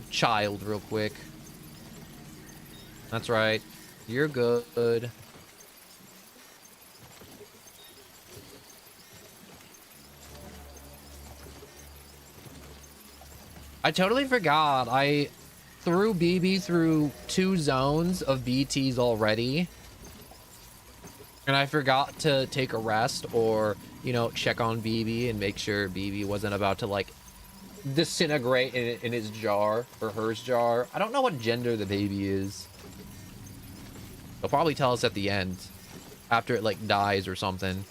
child real quick. That's right. You're good. I totally forgot. I threw BB through 2 zones of BTs already. And I forgot to take a rest or, you know, check on BB and make sure BB wasn't about to, like, disintegrate in his jar or hers jar. I don't know what gender the baby is. They'll probably tell us at the end after it, like, dies or something.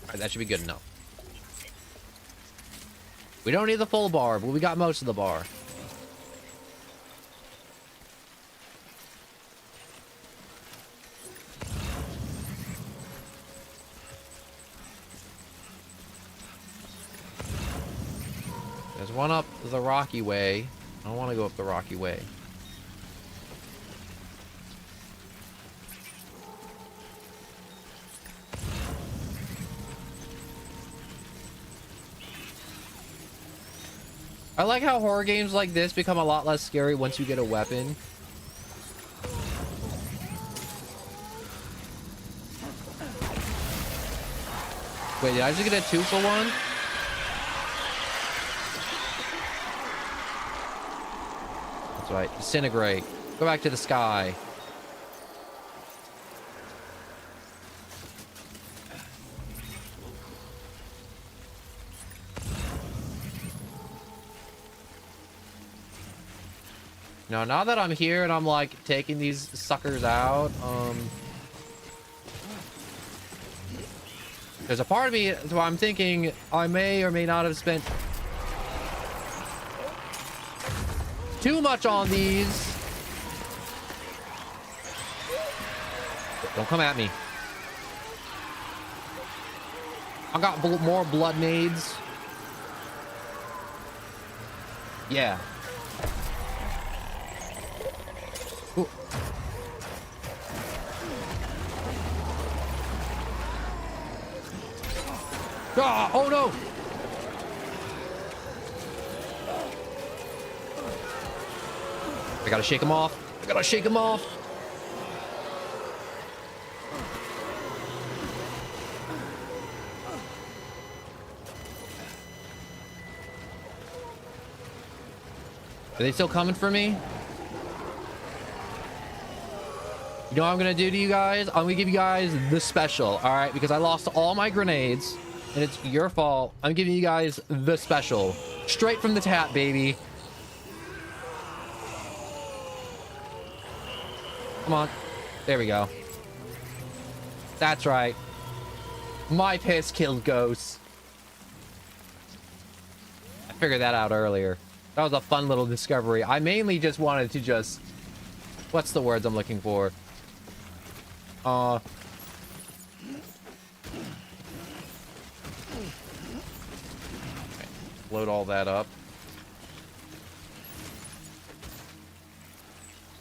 Alright, that should be good enough. We don't need the full bar, but we got most of the bar. There's one up the rocky way. I don't want to go up the rocky way. I like how horror games like this become a lot less scary once you get a weapon. Wait, did I just get a 2 for 1? That's right. Disintegrate. Go back to the sky. Now that I'm here and I'm like taking these suckers out, there's a part of me so I'm thinking I may or may not have spent too much on these. Don't come at me. I got more blood nades. Yeah. Ooh. Ah, oh no! I gotta shake him off. I gotta shake him off. Are they still coming for me? You know what I'm gonna do to you guys? I'm gonna give you guys the special, all right? Because I lost all my grenades, and it's your fault. I'm giving you guys the special. Straight from the tap, baby. Come on. There we go. That's right. My piss killed ghosts. I figured that out earlier. That was a fun little discovery. I mainly just wanted to just... What's the words I'm looking for? Okay. Load all that up.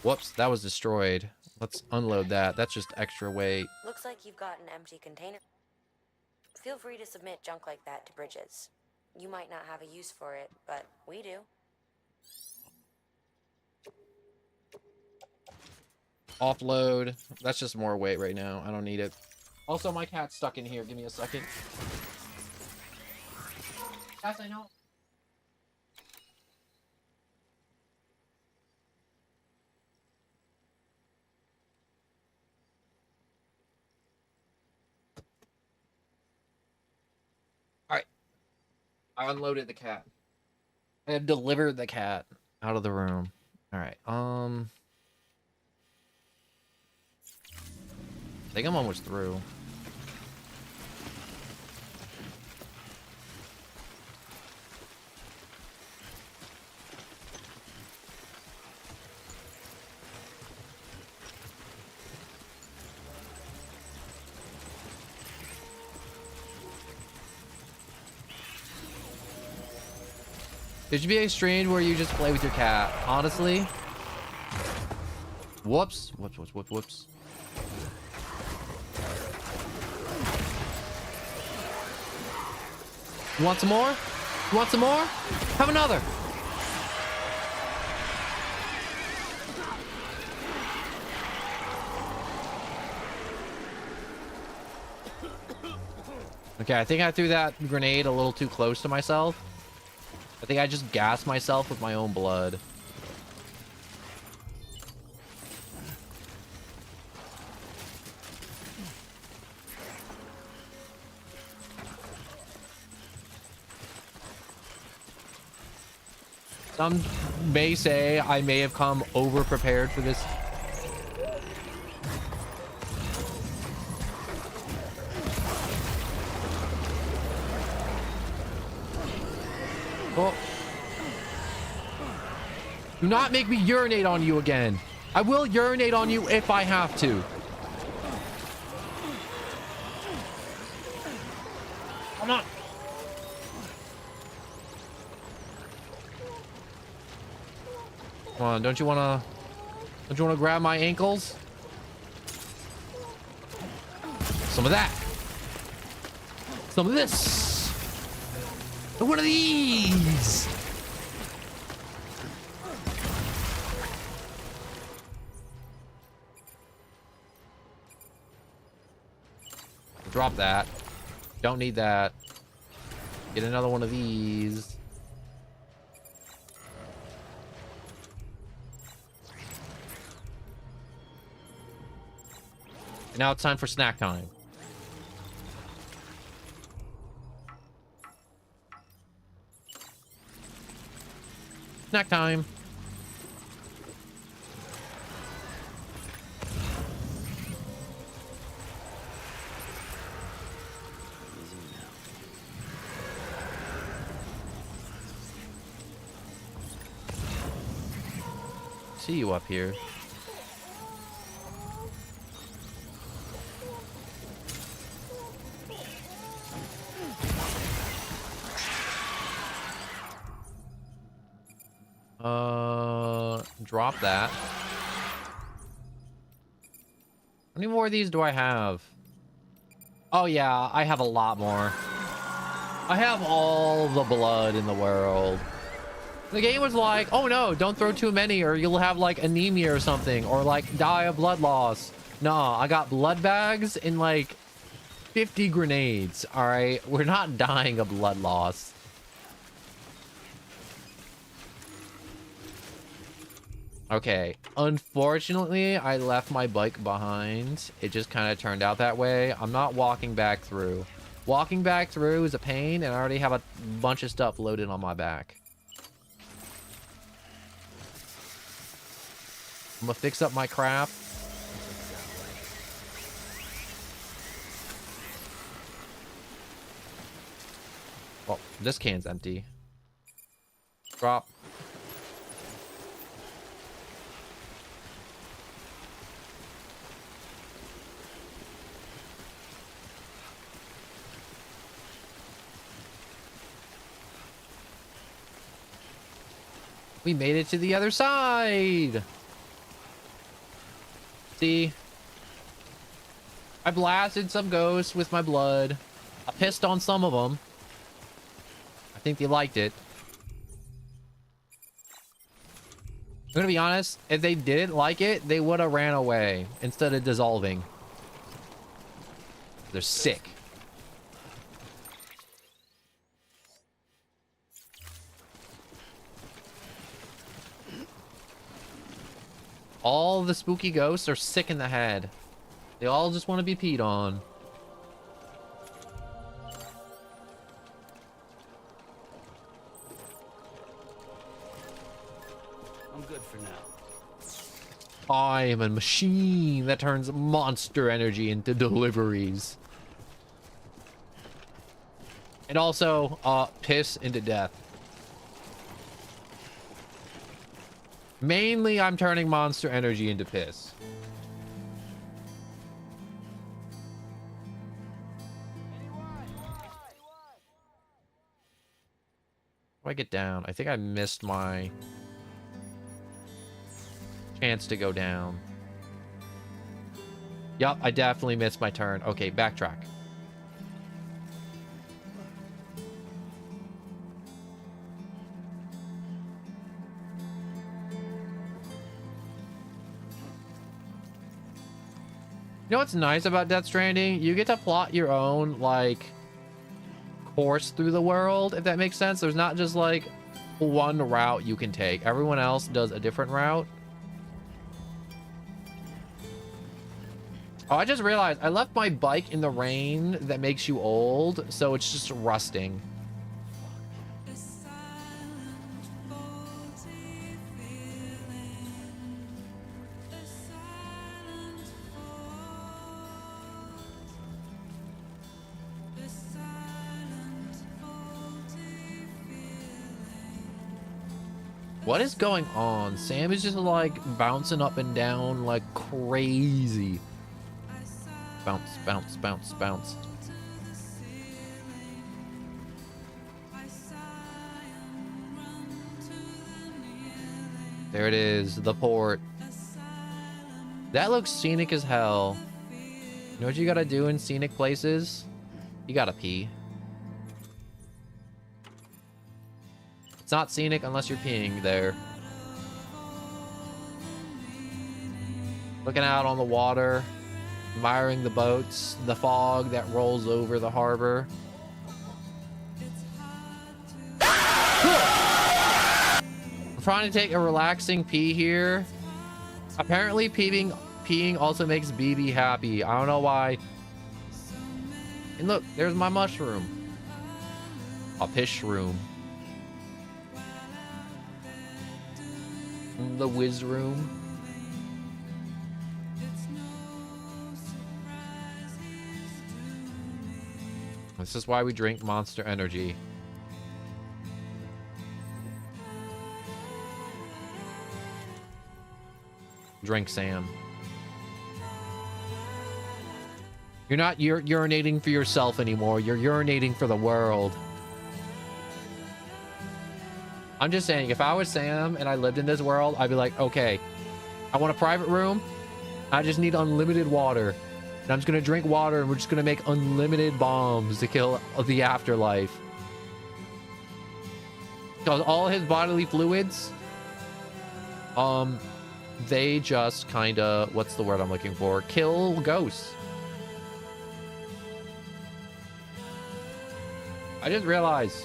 Whoops, that was destroyed. Let's unload that. That's just extra weight. Looks like you've got an empty container. Feel free to submit junk like that to Bridges. You might not have a use for it, but we do. Offload. That's just more weight right now. I don't need it. Also, my cat's stuck in here. Give me a second. Yes, I know. Alright. I unloaded the cat. I have delivered the cat out of the room. Alright, I think I'm almost through. There should be a stream where you just play with your cat. Honestly. Whoops. Whoops. You want some more? You want some more? Have another. Okay, I think I threw that grenade a little too close to myself. I think I just gassed myself with my own blood. Some may say I may have come over-prepared for this. Oh. Do not make me urinate on you again. I will urinate on you if I have to. Come on. Come on, don't you wanna grab my ankles? Some of that. Some of this. And one of these. Drop that. Don't need that. Get another one of these. And now it's time for snack time. Snack time. See you up here. Drop that. How many more of these do I have? Oh yeah, I have a lot more. I have all the blood in the world. The game was like, oh no, don't throw too many or you'll have like anemia or something, or like die of blood loss. Nah, I got blood bags and like 50 grenades. All right, we're not dying of blood loss. Okay, unfortunately, I left my bike behind. It just kind of turned out that way. I'm not walking back through. Walking back through is a pain, and I already have a bunch of stuff loaded on my back. I'm gonna fix up my crap. This can's empty. Drop. We made it to the other side. See? I blasted some ghosts with my blood. I pissed on some of them. I think they liked it. I'm gonna be honest, if they didn't like it, they would have ran away instead of dissolving. They're sick. All the spooky ghosts are sick in the head. They all just want to be peed on. I'm good for now. I am a machine that turns monster energy into deliveries. And also, piss into death. Mainly, I'm turning monster energy into piss. How do I get down? I think I missed my chance to go down. Yup, I definitely missed my turn. Okay, backtrack. You know what's nice about Death Stranding? You get to plot your own, like, course through the world, if that makes sense. There's not just, like, one route you can take. Everyone else does a different route. Oh, I just realized I left my bike in the rain that makes you old, so it's just rusting. What is going on? Sam is just like bouncing up and down like crazy. Bounce, bounce, bounce, bounce. There it is, the port. That looks scenic as hell. You know what you gotta do in scenic places? You gotta pee. It's not scenic unless you're peeing there. Looking out on the water, admiring the boats, the fog that rolls over the harbor. I'm trying to take a relaxing pee here. Apparently peeing also makes BB happy. I don't know why. And look, there's my mushroom. A pish room. The whiz room. This is why we drink Monster Energy. Drink, Sam. You're not urinating for yourself anymore. You're urinating for the world. I'm just saying, if I was Sam and I lived in this world, I'd be like, okay, I want a private room. I just need unlimited water. And I'm just going to drink water and we're just going to make unlimited bombs to kill the afterlife. Because all his bodily fluids, they just kind of, what's the word I'm looking for? Kill ghosts. I just realized.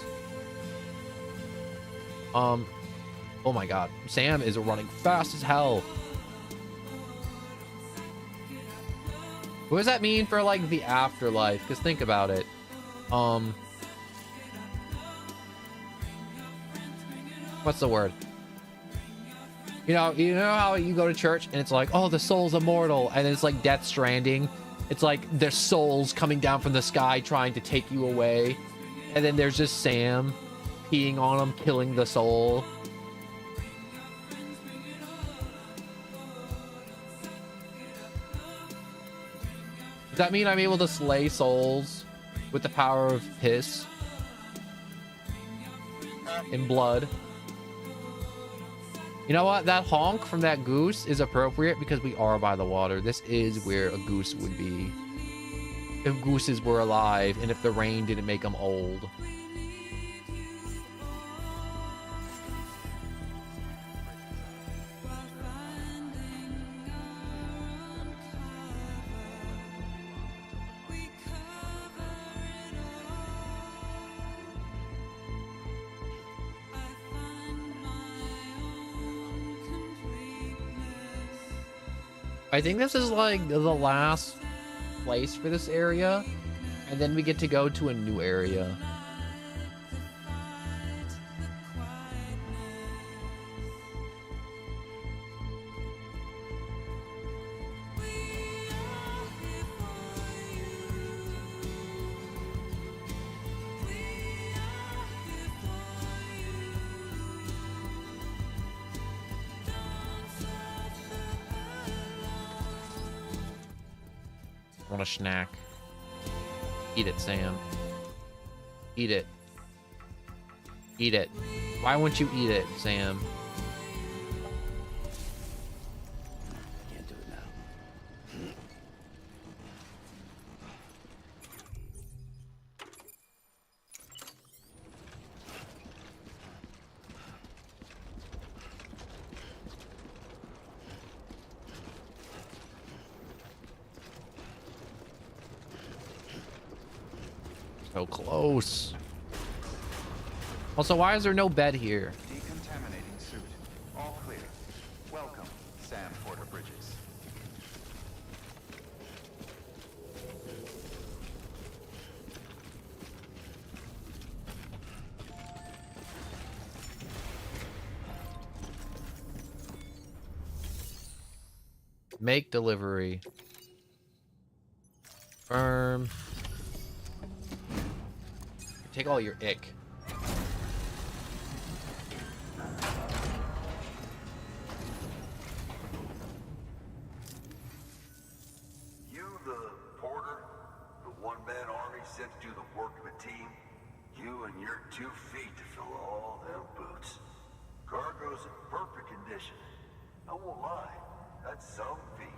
Oh my god, Sam is running fast as hell. What does that mean for like the afterlife? Because think about it. What's the word? You know how you go to church and it's like, oh, the soul's immortal, and it's like Death Stranding. It's like their souls coming down from the sky trying to take you away. And then there's just Sam peeing on him, killing the soul. Does that mean I'm able to slay souls with the power of piss and blood? You know what? That honk from that goose is appropriate because we are by the water. This is where a goose would be if gooses were alive and if the rain didn't make them old. I think this is like the last place for this area, and then we get to go to a new area. I want a snack. Eat it, Sam. Eat it. Eat it. Why won't you eat it, Sam? Can't do it now. So close. Also, why is there no bed here? Decontaminating suit. All clear. Welcome, Sam Porter Bridges. Make delivery. Firm. Take all your ick. You the porter? The one-man army sent to do the work of a team? You and your 2 feet to fill all them boots. Cargo's in perfect condition. I won't lie, that's some feat.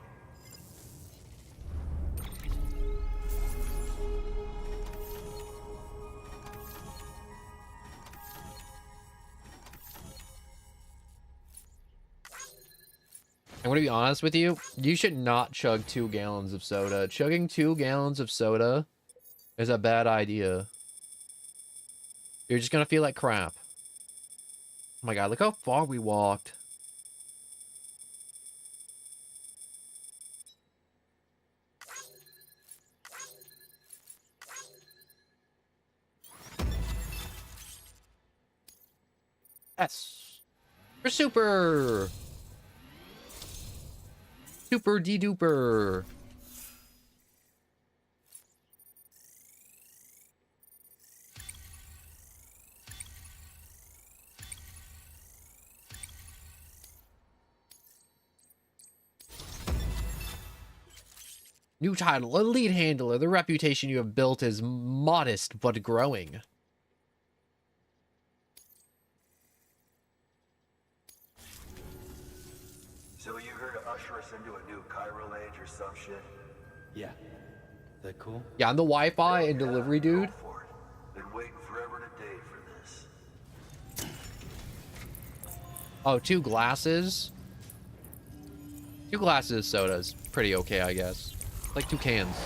I'm gonna be honest with you. You should not chug 2 gallons of soda. Chugging 2 gallons of soda is a bad idea. You're just gonna feel like crap. Oh my god, look how far we walked. Yes. For super. Super de-duper. New title, Elite Handler. The reputation you have built is modest but growing. So you here to usher us into a new chiral age or some shit? Yeah. That cool? Yeah, I'm the Wi-Fi and delivery dude. Been waiting forever today for this. Oh, 2 glasses. 2 glasses of soda's pretty okay, I guess. Like 2 cans.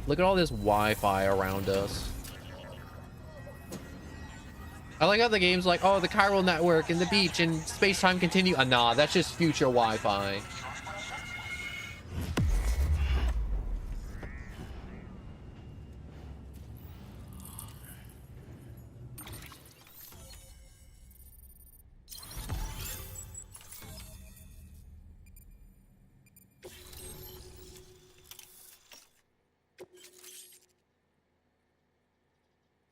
Look at all this Wi-Fi around us. I like how the game's like, oh, the chiral network and the beach and space-time continue. Nah, that's just future Wi-Fi.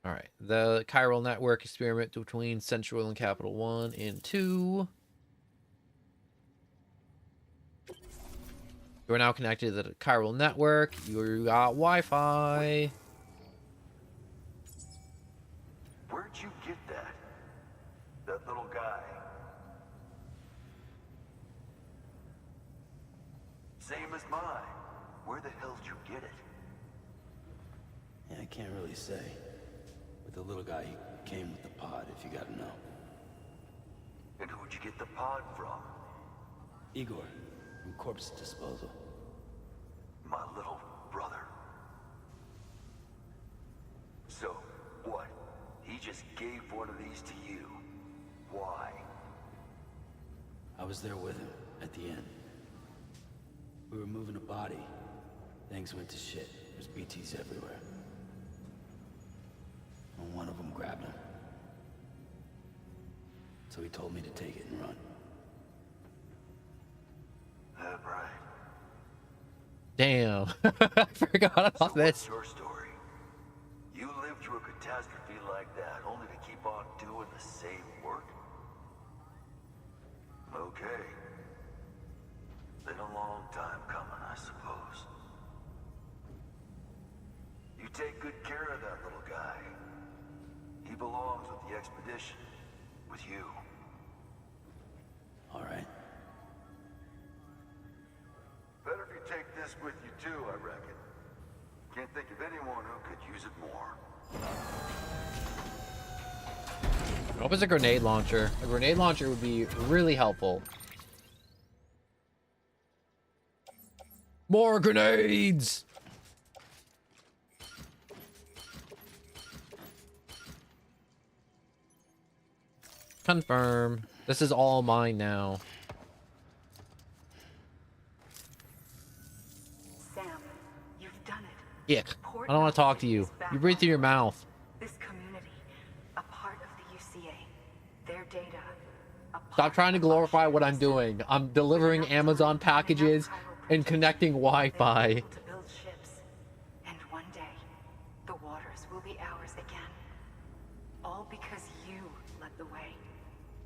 All right, the chiral network experiment between Central and Capital 1 and 2. You are now connected to the chiral network. You got Wi-Fi. Where'd you get that? That little guy? Same as mine. Where the hell did you get it? Yeah, I can't really say. With the little guy, he came with the pod, if you gotta know. And who'd you get the pod from? Igor, from Corpse Disposal. My little brother. So, what? He just gave one of these to you. Why? I was there with him, at the end. We were moving a body. Things went to shit. There's BTs everywhere. And one of them grabbed him. So he told me to take it and run. That right. Damn. I forgot about this. What's your story? You lived through a catastrophe like that, only to keep on doing the same work? Okay. Been a long time coming, I suppose. You take good care of that little guy. He belongs with the expedition. With you. All right. Better if you take this with you too, I reckon. Can't think of anyone who could use it more. I hope it's a grenade launcher. A grenade launcher would be really helpful. More grenades! Confirm. This is all mine now. Sam, you've done it. Ick. I don't want to talk to you. You breathe through your mouth. This community, a part of the UCA, their data. Stop trying to glorify what I'm doing. I'm delivering Amazon packages and connecting Wi-Fi. To build ships. And one day, the waters will be ours again. All because you led the way.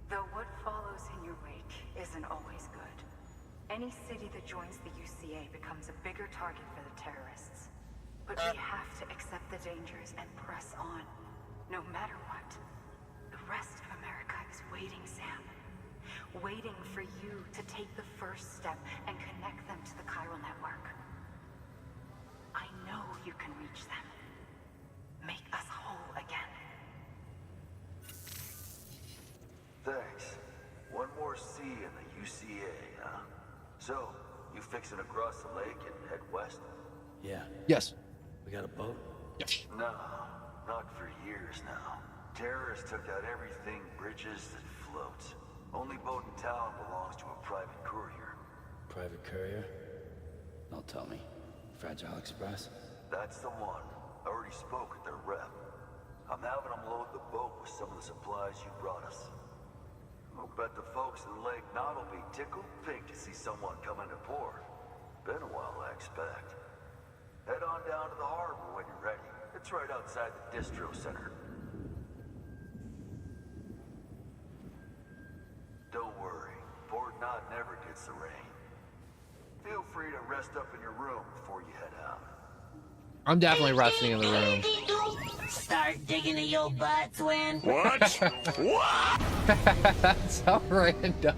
Though what follows in your wake isn't always good. Any city that joins the UCA becomes a bigger target for the terrorists. But we have to accept the dangers and press on, no matter what. The rest of America is waiting, Sam. Waiting for you to take the first step and connect them to the chiral network. I know you can reach them. Make us whole again. Thanks. One more C in the UCA, huh? So, you fixing to cross the lake and head west? Yeah. Yes. We got a boat? Yes. No, not for years now. Terrorists took out everything bridges that floats. Only boat in town belongs to a private courier. Private courier? Don't tell me. Fragile Express? That's the one. I already spoke with their rep. I'm having them load the boat with some of the supplies you brought us. I'll bet the folks in Lake Knot will be tickled pink to see someone come into port. Been a while, I expect. Head on down to the harbor when you're ready. It's right outside the distro center. Don't worry, Port Knot never gets the rain. Feel free to rest up in your room before you head out. I'm definitely resting in the room. Start digging in your butt, twin. What? What? That's so random.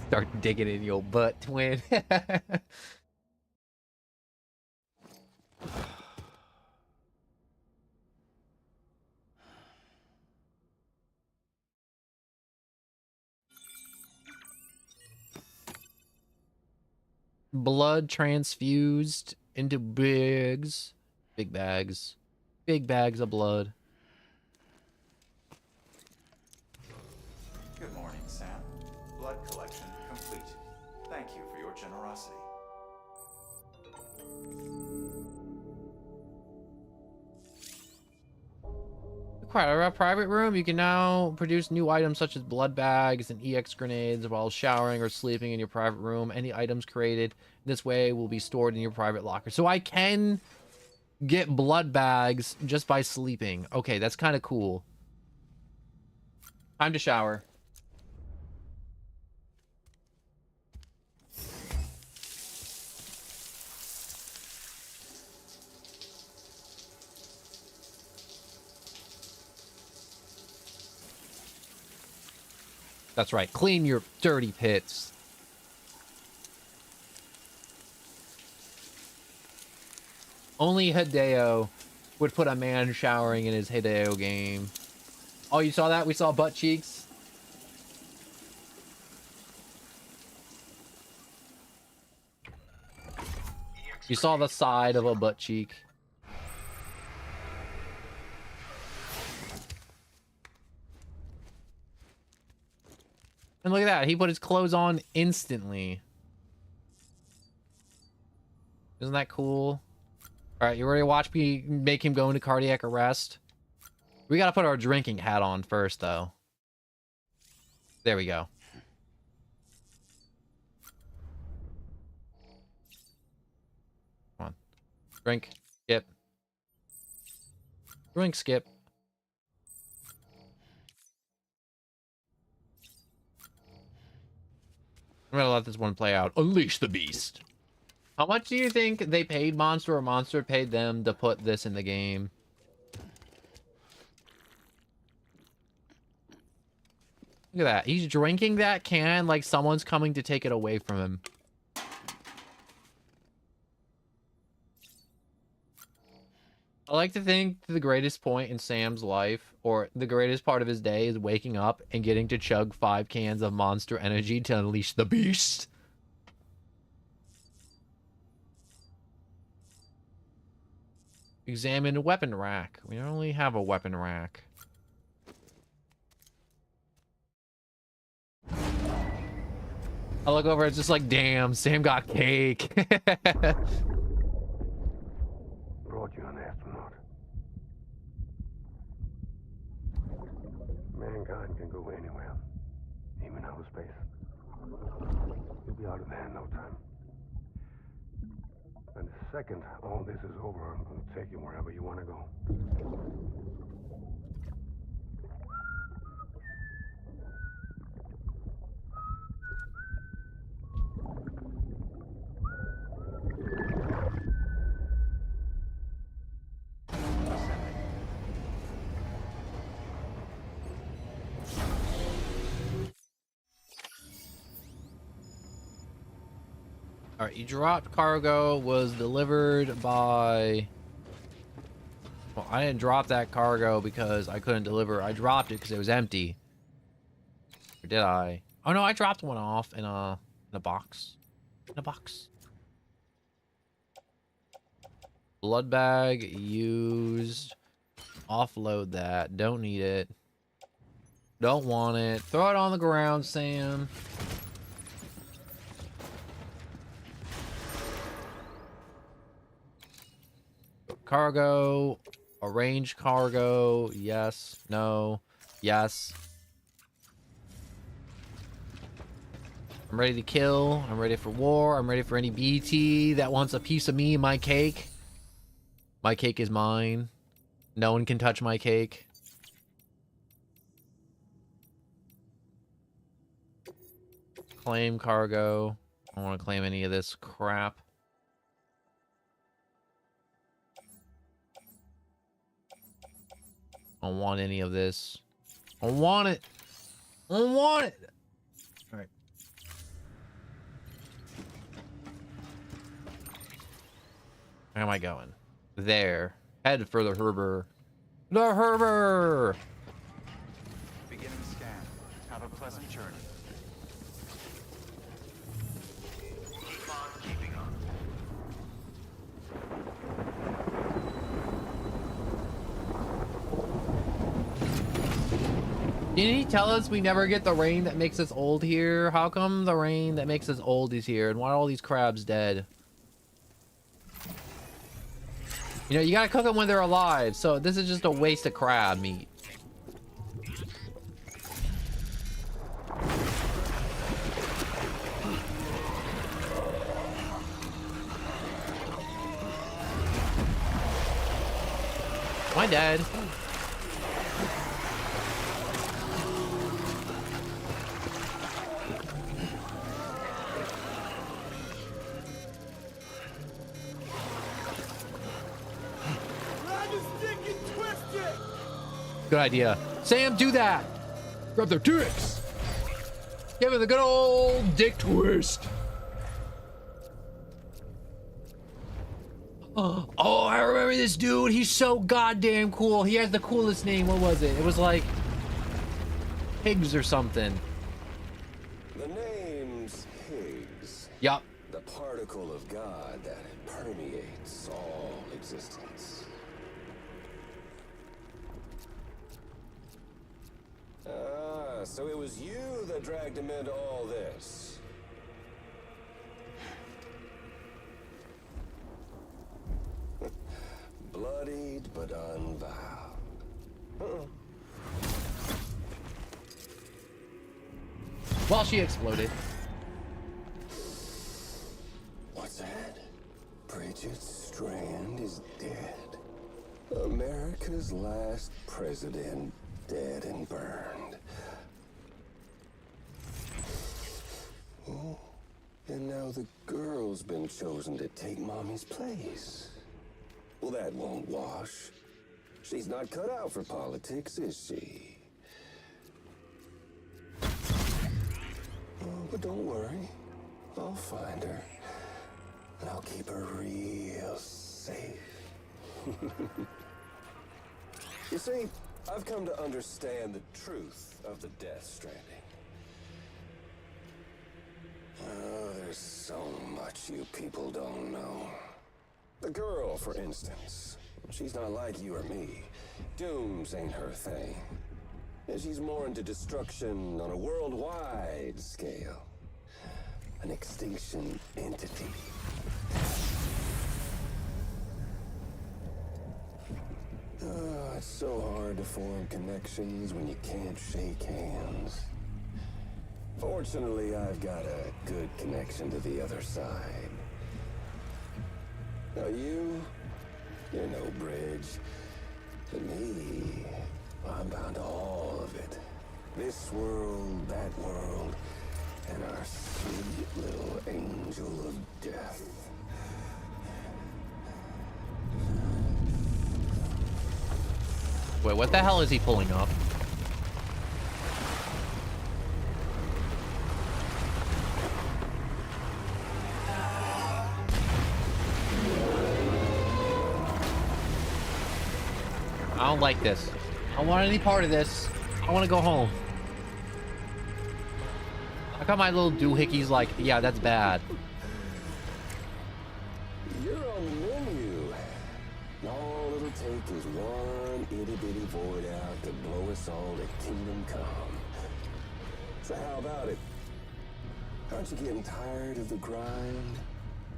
Start digging in your butt, twin. Blood transfused into big bags of blood. Good morning, Sam. Blood collection complete. Thank you for your generosity. Acquire a private room. You can now produce new items such as blood bags and EX grenades while showering or sleeping in your private room. Any items created this way will be stored in your private locker. So I can get blood bags just by sleeping. Okay, that's kind of cool. Time to shower. That's right. Clean your dirty pits. Only Hideo would put a man showering in his Hideo game. Oh, you saw that? We saw butt cheeks. You saw the side of a butt cheek. And look at that. He put his clothes on instantly. Isn't that cool? All right, you ready to watch me make him go into cardiac arrest? We got to put our drinking hat on first, though. There we go. Come on. Drink. Skip. Drink, skip. I'm gonna let this one play out. Unleash the beast. How much do you think they paid Monster or Monster paid them to put this in the game? Look at that. He's drinking that can like someone's coming to take it away from him. I like to think the greatest point in Sam's life, or the greatest part of his day, is waking up and getting to chug 5 cans of Monster Energy to unleash the beast. Examine weapon rack. We don't only have a weapon rack. I look over, it's just like, damn, Sam got cake. Brought you an astronaut. Mankind can go anywhere, even outer space. You'll be out of there in no time. And the second all this is over, I'm going to take you wherever you want to go. All right, you dropped cargo, was delivered by... Well, I didn't drop that cargo because I couldn't deliver. I dropped it because it was empty. Or did I? Oh no, I dropped one off in a box. In a box. Blood bag used. Offload that. Don't need it. Don't want it. Throw it on the ground, Sam. Cargo. Arrange cargo. Yes. No. Yes. I'm ready to kill. I'm ready for war. I'm ready for any BT that wants a piece of me and my cake. My cake is mine. No one can touch my cake. Claim cargo. I don't want to claim any of this crap. I don't want any of this. I don't want it. I don't want it. All right. Where am I going? There. Head for the Herber. The Herber! Beginning scan. Have a pleasant journey. Keep on keeping on. Didn't he tell us we never get the rain that makes us old here? How come the rain that makes us old is here? And why are all these crabs dead? You know, you gotta cook them when they're alive, so this is just a waste of crab meat. Am I dead? Good idea. Sam, do that. Grab their dicks. Give it the good old dick twist. Oh, I remember this dude. He's so goddamn cool. He has the coolest name. What was it? It was like Higgs or something. The name's Higgs. Yup. The particle of God that permeates all existence. Ah, so it was you that dragged him into all this. Bloodied but unvowed. While she exploded. What's that? Bridget Strand is dead. America's last president dead and burned. Oh, and now the girl's been chosen to take Mommy's place. Well, that won't wash. She's not cut out for politics, is she? Oh, but don't worry. I'll find her. And I'll keep her real safe. You see, I've come to understand the truth of the Death Stranding. Oh, there's so much you people don't know. The girl, for instance, she's not like you or me. Dooms ain't her thing. And she's more into destruction on a worldwide scale. An extinction entity. Oh, it's so hard to form connections when you can't shake hands. Fortunately, I've got a good connection to the other side. Now you're no bridge. To me, I'm bound to all of it. This world, that world, and our sweet little angel of death. Wait, what the hell is he pulling up? I don't like this. I don't want any part of this. I want to go home. I got my little doohickeys like, yeah, that's bad. You're on the menu. All it'll take is one itty-bitty void out to blow us all to kingdom come. So how about it? Aren't you getting tired of the grind?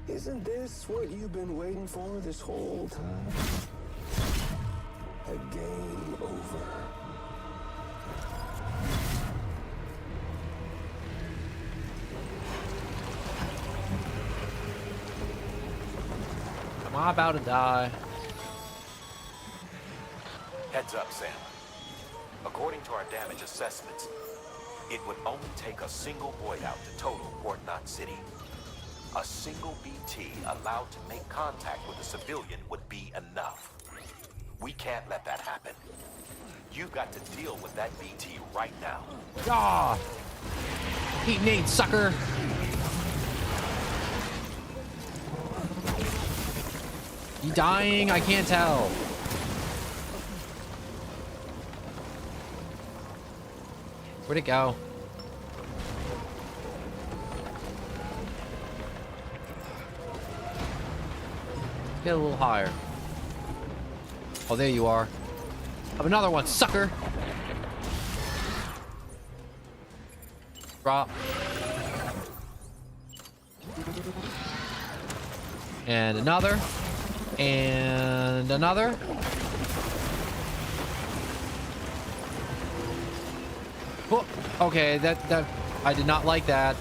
Isn't this what you've been waiting for this whole time? A game over. Am I about to die? Heads up, Sam. According to our damage assessments, it would only take a single void out to total Port Knot City. A single BT allowed to make contact with a civilian would be enough. We can't let that happen. You've got to deal with that BT right now. Ah! Eat Nate, sucker! You dying? I can't tell. Where'd it go? Get a little higher. Oh, there you are. Have another one, sucker. Drop. And another. And another. Oh, okay, that I did not like that.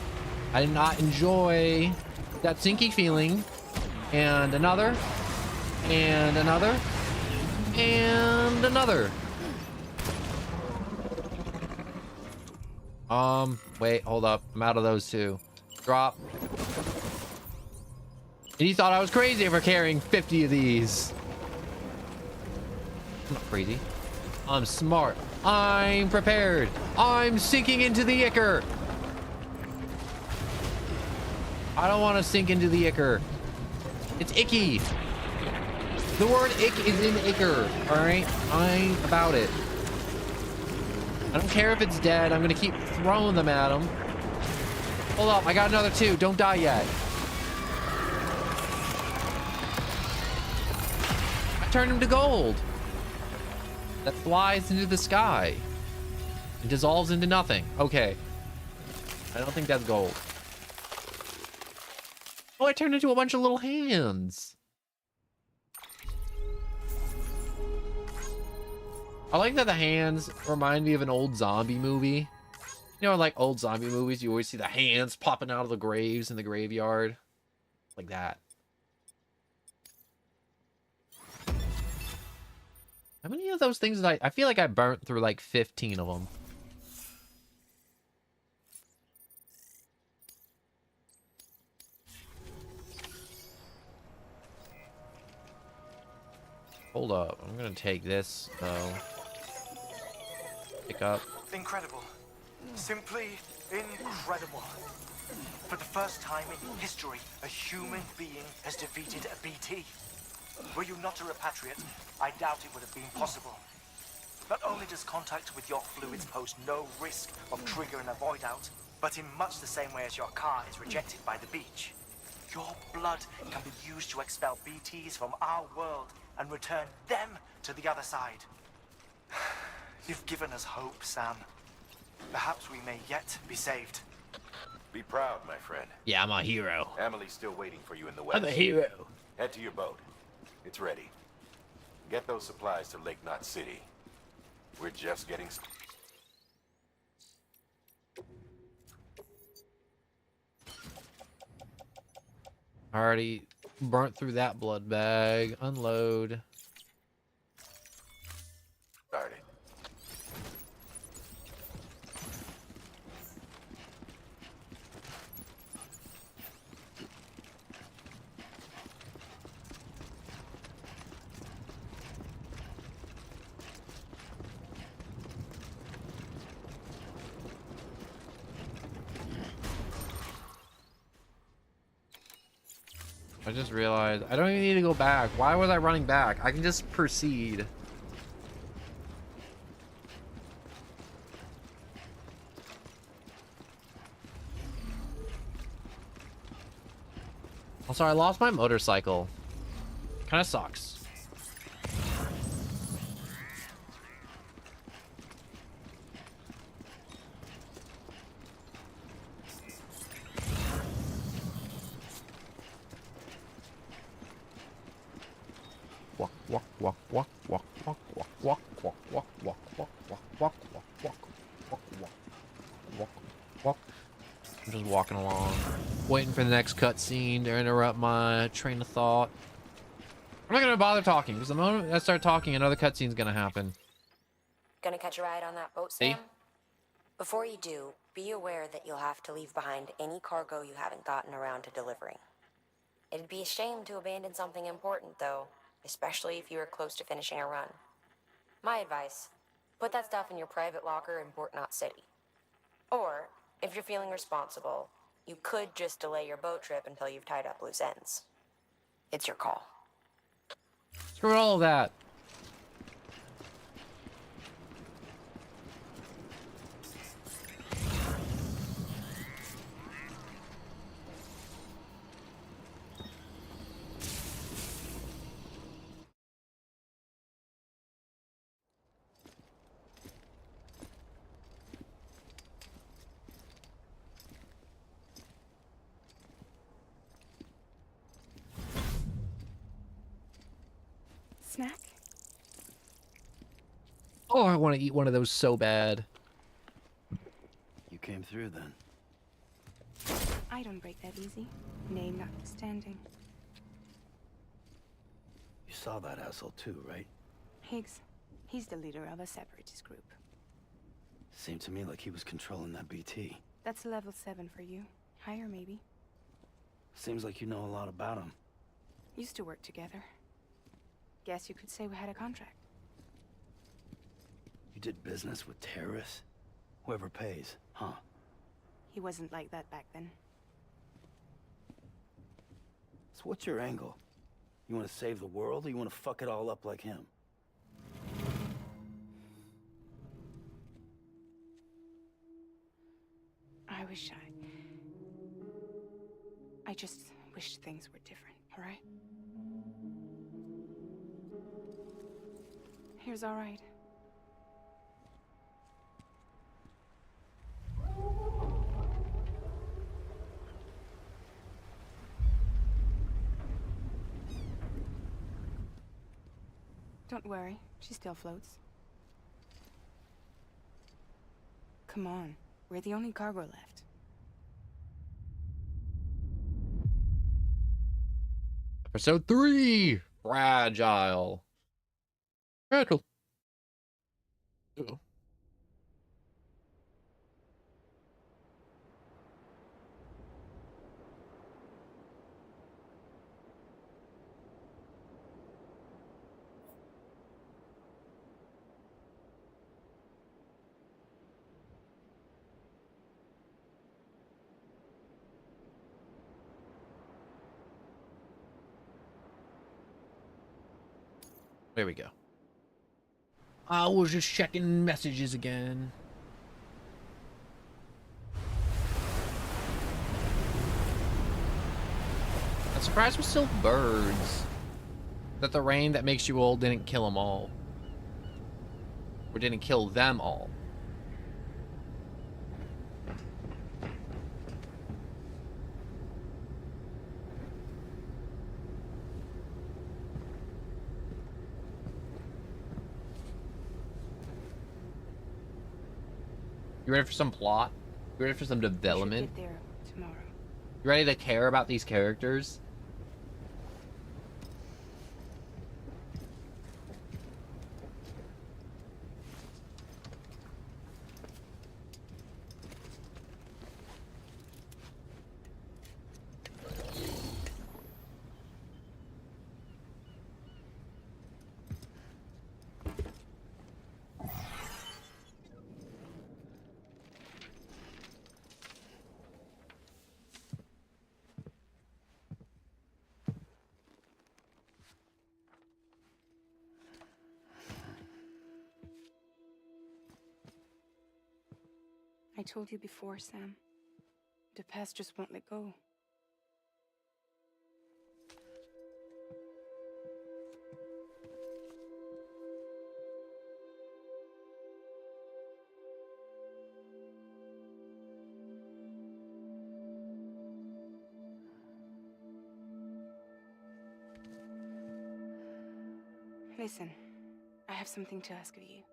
I did not enjoy that sinky feeling. And another. And another. And another. Wait, hold up. I'm out of those two. Drop. And he thought I was crazy for carrying 50 of these. I'm not crazy. I'm smart. I'm prepared. I'm sinking into the ichor. I don't want to sink into the ichor. It's icky. The word ick is in ichor. All right, I'm about it. I don't care if it's dead. I'm gonna keep throwing them at him. Hold up, I got another two. Don't die yet. I turned him to gold. That flies into the sky. It dissolves into nothing. Okay. I don't think that's gold. Oh, I turned into a bunch of little hands. I like that the hands remind me of an old zombie movie. You know, like old zombie movies, you always see the hands popping out of the graves in the graveyard. Like that. How many of those things did I feel like I burnt through like 15 of them. Hold up, I'm gonna take this though. Pick up. Incredible. Simply incredible. For the first time in history, a human being has defeated a BT. Were you not a repatriate, I doubt it would have been possible. Not only does contact with your fluids pose no risk of triggering a void out, but in much the same way as your car is rejected by the beach, your blood can be used to expel BTs from our world and return them to the other side. You've given us hope, Sam. Perhaps we may yet be saved. Be proud, my friend. Yeah, I'm a hero. Emily's still waiting for you in the west. I'm a hero. Head to your boat. It's ready. Get those supplies to Lake Knot City. We're just getting started. Already burnt through that blood bag. Unload. Started. I just realized I don't even need to go back. Why was I running back? I can just proceed. Also, I lost my motorcycle. Kind of sucks. Walk, walk, walk, walk, walk, walk, walk, walk, walk, walk, walk, walk, walk, walk, walk, walk, walk, walk, walk, walk. I'm just walking along, waiting for the next cutscene to interrupt my train of thought. I'm not gonna bother talking because the moment I start talking, another cutscene's gonna happen. Gonna catch a ride on that boat, See? Sam? Before you do, be aware that you'll have to leave behind any cargo you haven't gotten around to delivering. It'd be a shame to abandon something important, though, especially if you are close to finishing a run. My advice, put that stuff in your private locker in Port Knot City. Or, if you're feeling responsible, you could just delay your boat trip until you've tied up loose ends. It's your call. Screw all of that. Snack? Oh, I want to eat one of those so bad. You came through then. I don't break that easy. Name notwithstanding. You saw that asshole too, right? Higgs. He's the leader of a separatist group. Seemed to me like he was controlling that BT. That's level 7 for you. Higher, maybe. Seems like you know a lot about him. Used to work together. Guess you could say we had a contract. You did business with terrorists? Whoever pays, huh? He wasn't like that back then. So what's your angle? You want to save the world, or you want to fuck it all up like him? I just wish things were different, all right? Here's all right. Don't worry, she still floats. Come on, we're the only cargo left. Episode 3, Fragile. Fragile. Uh-oh. There we go. I was just checking messages again. I'm surprised we're still birds. That the rain that makes you old didn't kill them all. Or didn't kill them all. You ready for some plot? You ready for some development? Get there tomorrow. You ready to care about these characters? I told you before, Sam. The past just won't let go. Listen, I have something to ask of you.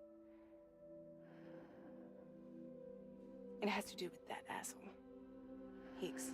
It has to do with that asshole, Higgs.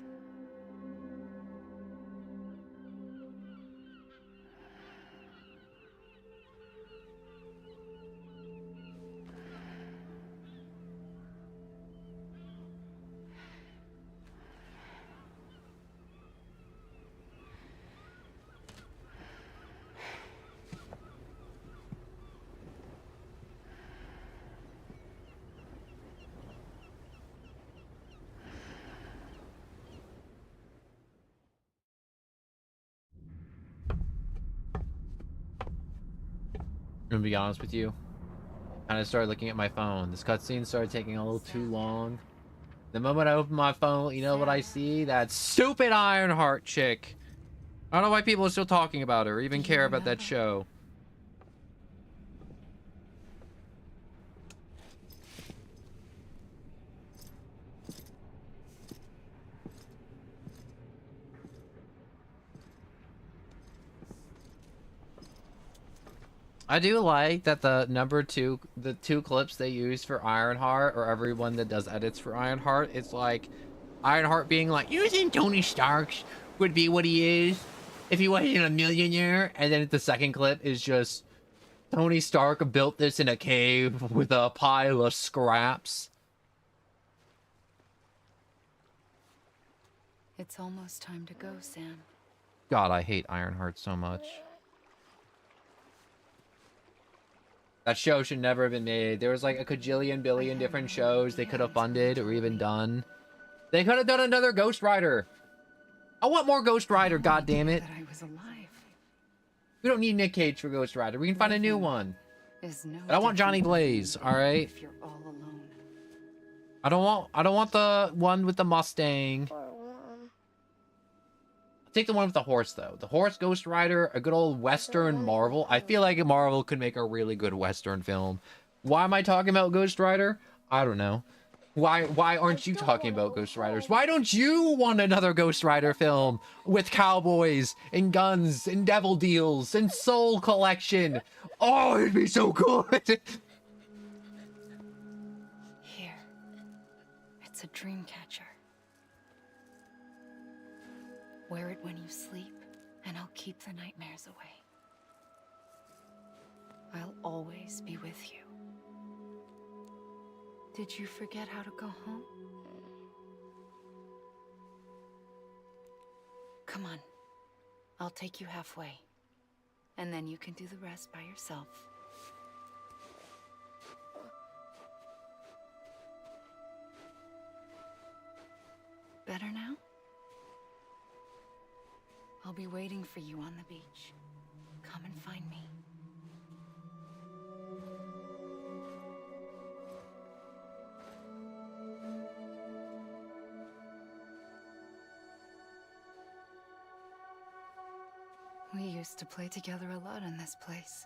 I'm gonna be honest with you. I started looking at my phone. This cutscene started taking a little too long. The moment I open my phone, you know what I see? That stupid Ironheart chick. I don't know why people are still talking about her or even care about that show. I do like that the two clips they use for Ironheart, or everyone that does edits for Ironheart, it's like Ironheart being like, "You think Tony Stark would be what he is if he wasn't a millionaire?" And then the second clip is just Tony Stark built this in a cave with a pile of scraps. It's almost time to go, Sam. God, I hate Ironheart so much. That show should never have been made. There was like a kajillion billion different shows they could have funded or even done. They could have done another Ghost Rider. I want more Ghost Rider, goddammit. I was alive. We don't need Nick Cage for Ghost Rider. We can find a new one. Is no But I want Johnny different Blaze, alright? if you're all alone. I don't want the one with the Mustang. I'll take the one with the horse though. The horse Ghost Rider, a good old Western Marvel. I feel like Marvel could make a really good Western film. Why am I talking about Ghost Rider? I don't know. Why aren't you talking about Ghost Riders? Why don't you want another Ghost Rider film with cowboys and guns and devil deals and soul collection? Oh, it'd be so good. Here. It's a dream catcher. Wear it when you sleep, and I'll keep the nightmares away. I'll always be with you. Did you forget how to go home? Come on. I'll take you halfway. And then you can do the rest by yourself. Better now? I'll be waiting for you on the beach. Come and find me. We used to play together a lot in this place.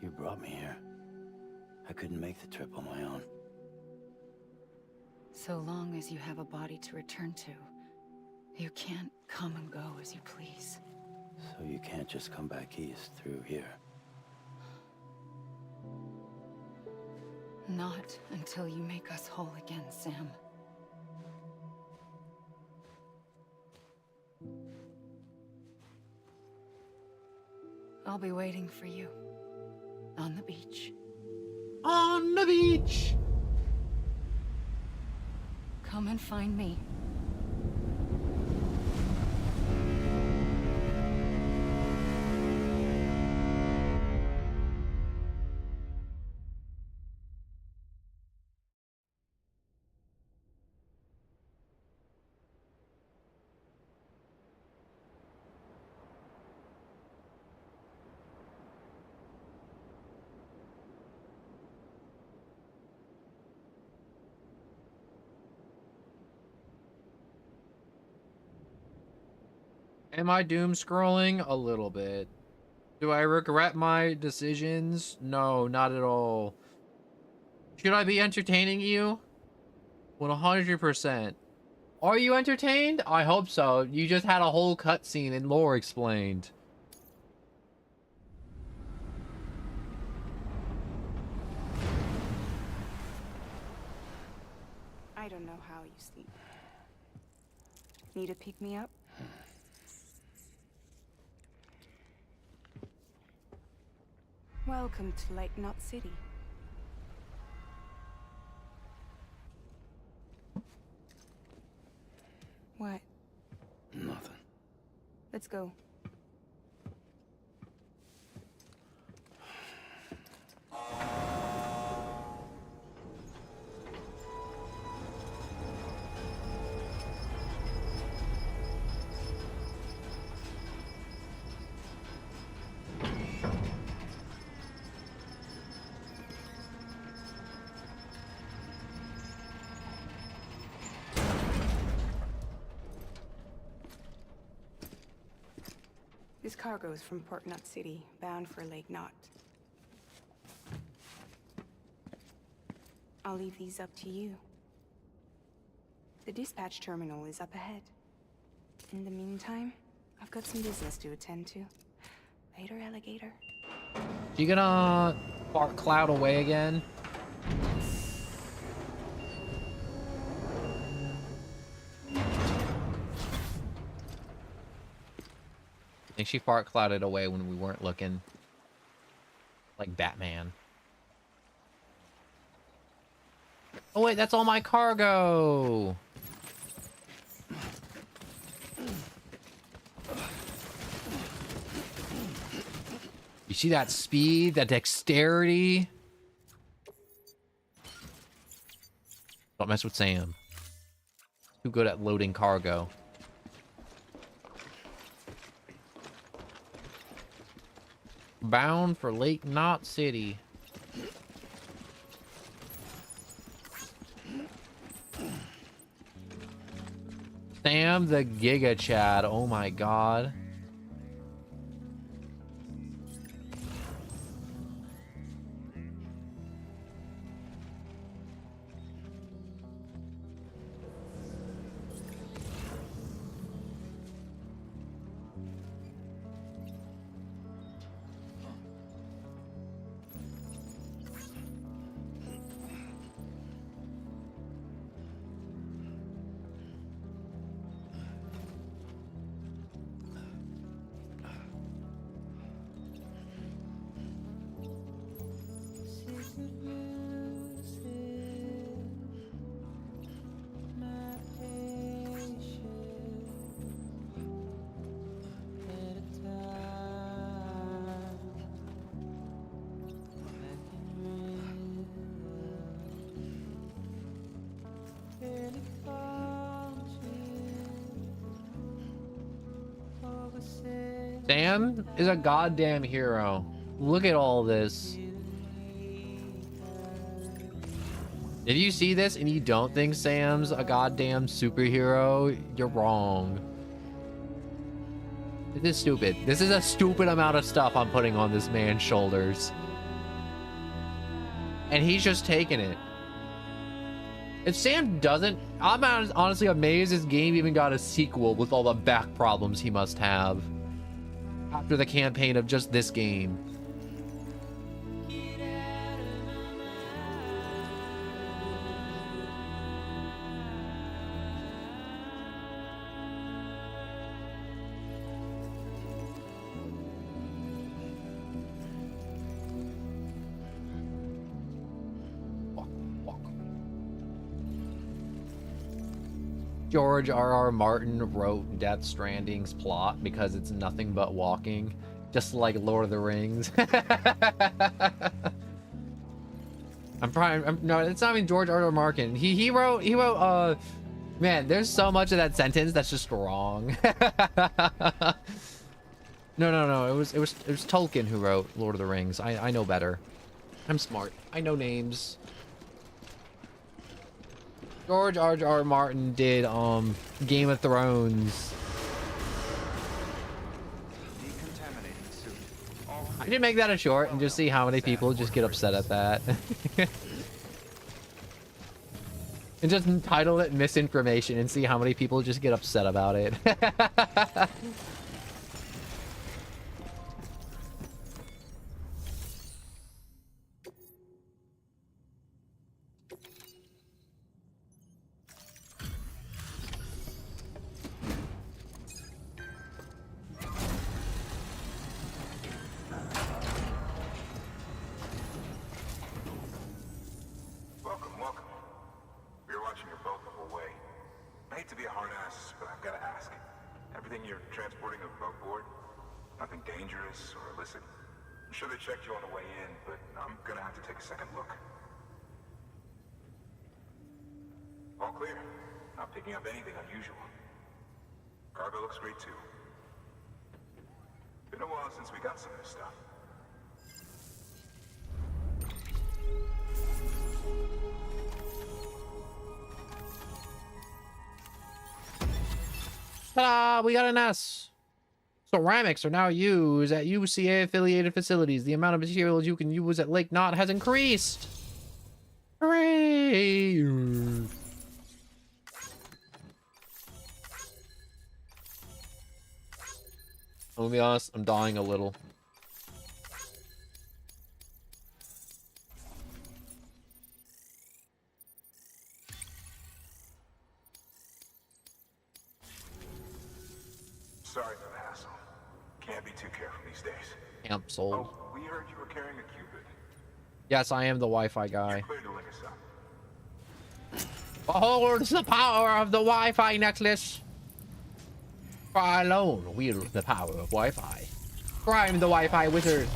You brought me here. I couldn't make the trip on my own. So long as you have a body to return to, you can't come and go as you please. So you can't just come back east through here. Not until you make us whole again, Sam. I'll be waiting for you. On the beach. On the beach! Come and find me. Am I doom scrolling? A little bit. Do I regret my decisions? No, not at all. Should I be entertaining you? 100%. Are you entertained? I hope so. You just had a whole cutscene and lore explained. I don't know how you sleep. Need to pick me up? Welcome to Lake Knot City. What? Nothing. Let's go. This cargo is from Port Knot City, bound for Lake Knot. I'll leave these up to you. The dispatch terminal is up ahead. In the meantime, I've got some business to attend to. Later, alligator. You gonna fart cloud away again? I think she fart clouded away when we weren't looking. Like Batman. Oh wait, that's all my cargo. You see that speed, that dexterity? Don't mess with Sam. Too good at loading cargo. Bound for Lake Knot City. Sam the Giga Chad. Oh my god. Sam is a goddamn hero. Look at all this. If you see this and you don't think Sam's a goddamn superhero, you're wrong. This is stupid. This is a stupid amount of stuff I'm putting on this man's shoulders. And he's just taking it. If Sam doesn't, I'm honestly amazed this game even got a sequel with all the back problems he must have after the campaign of just this game. George R.R. Martin wrote Death Stranding's plot because it's nothing but walking, just like Lord of the Rings. No, it's not even George R.R. Martin. He wrote man, there's so much of that sentence that's just wrong. No, it was Tolkien who wrote Lord of the Rings. I know better. I'm smart. I know names. George R.R. Martin did Game of Thrones. I did make that a short and just see how many people just get upset at that. And just title it Misinformation and see how many people just get upset about it. Ta-da! We got an S. Ceramics are now used at UCA-affiliated facilities. The amount of materials you can use at Lake Knot has increased. Hooray! I'll be honest, I'm dying a little. Sorry for the hassle. Can't be too careful these days. Camp sold. Oh, we heard you were carrying a Cupid. Yes, I am the Wi-Fi guy. You're clear to link us up. Behold the power of the Wi-Fi necklace. For I alone wield the power of Wi-Fi. For I am the Wi-Fi wizard.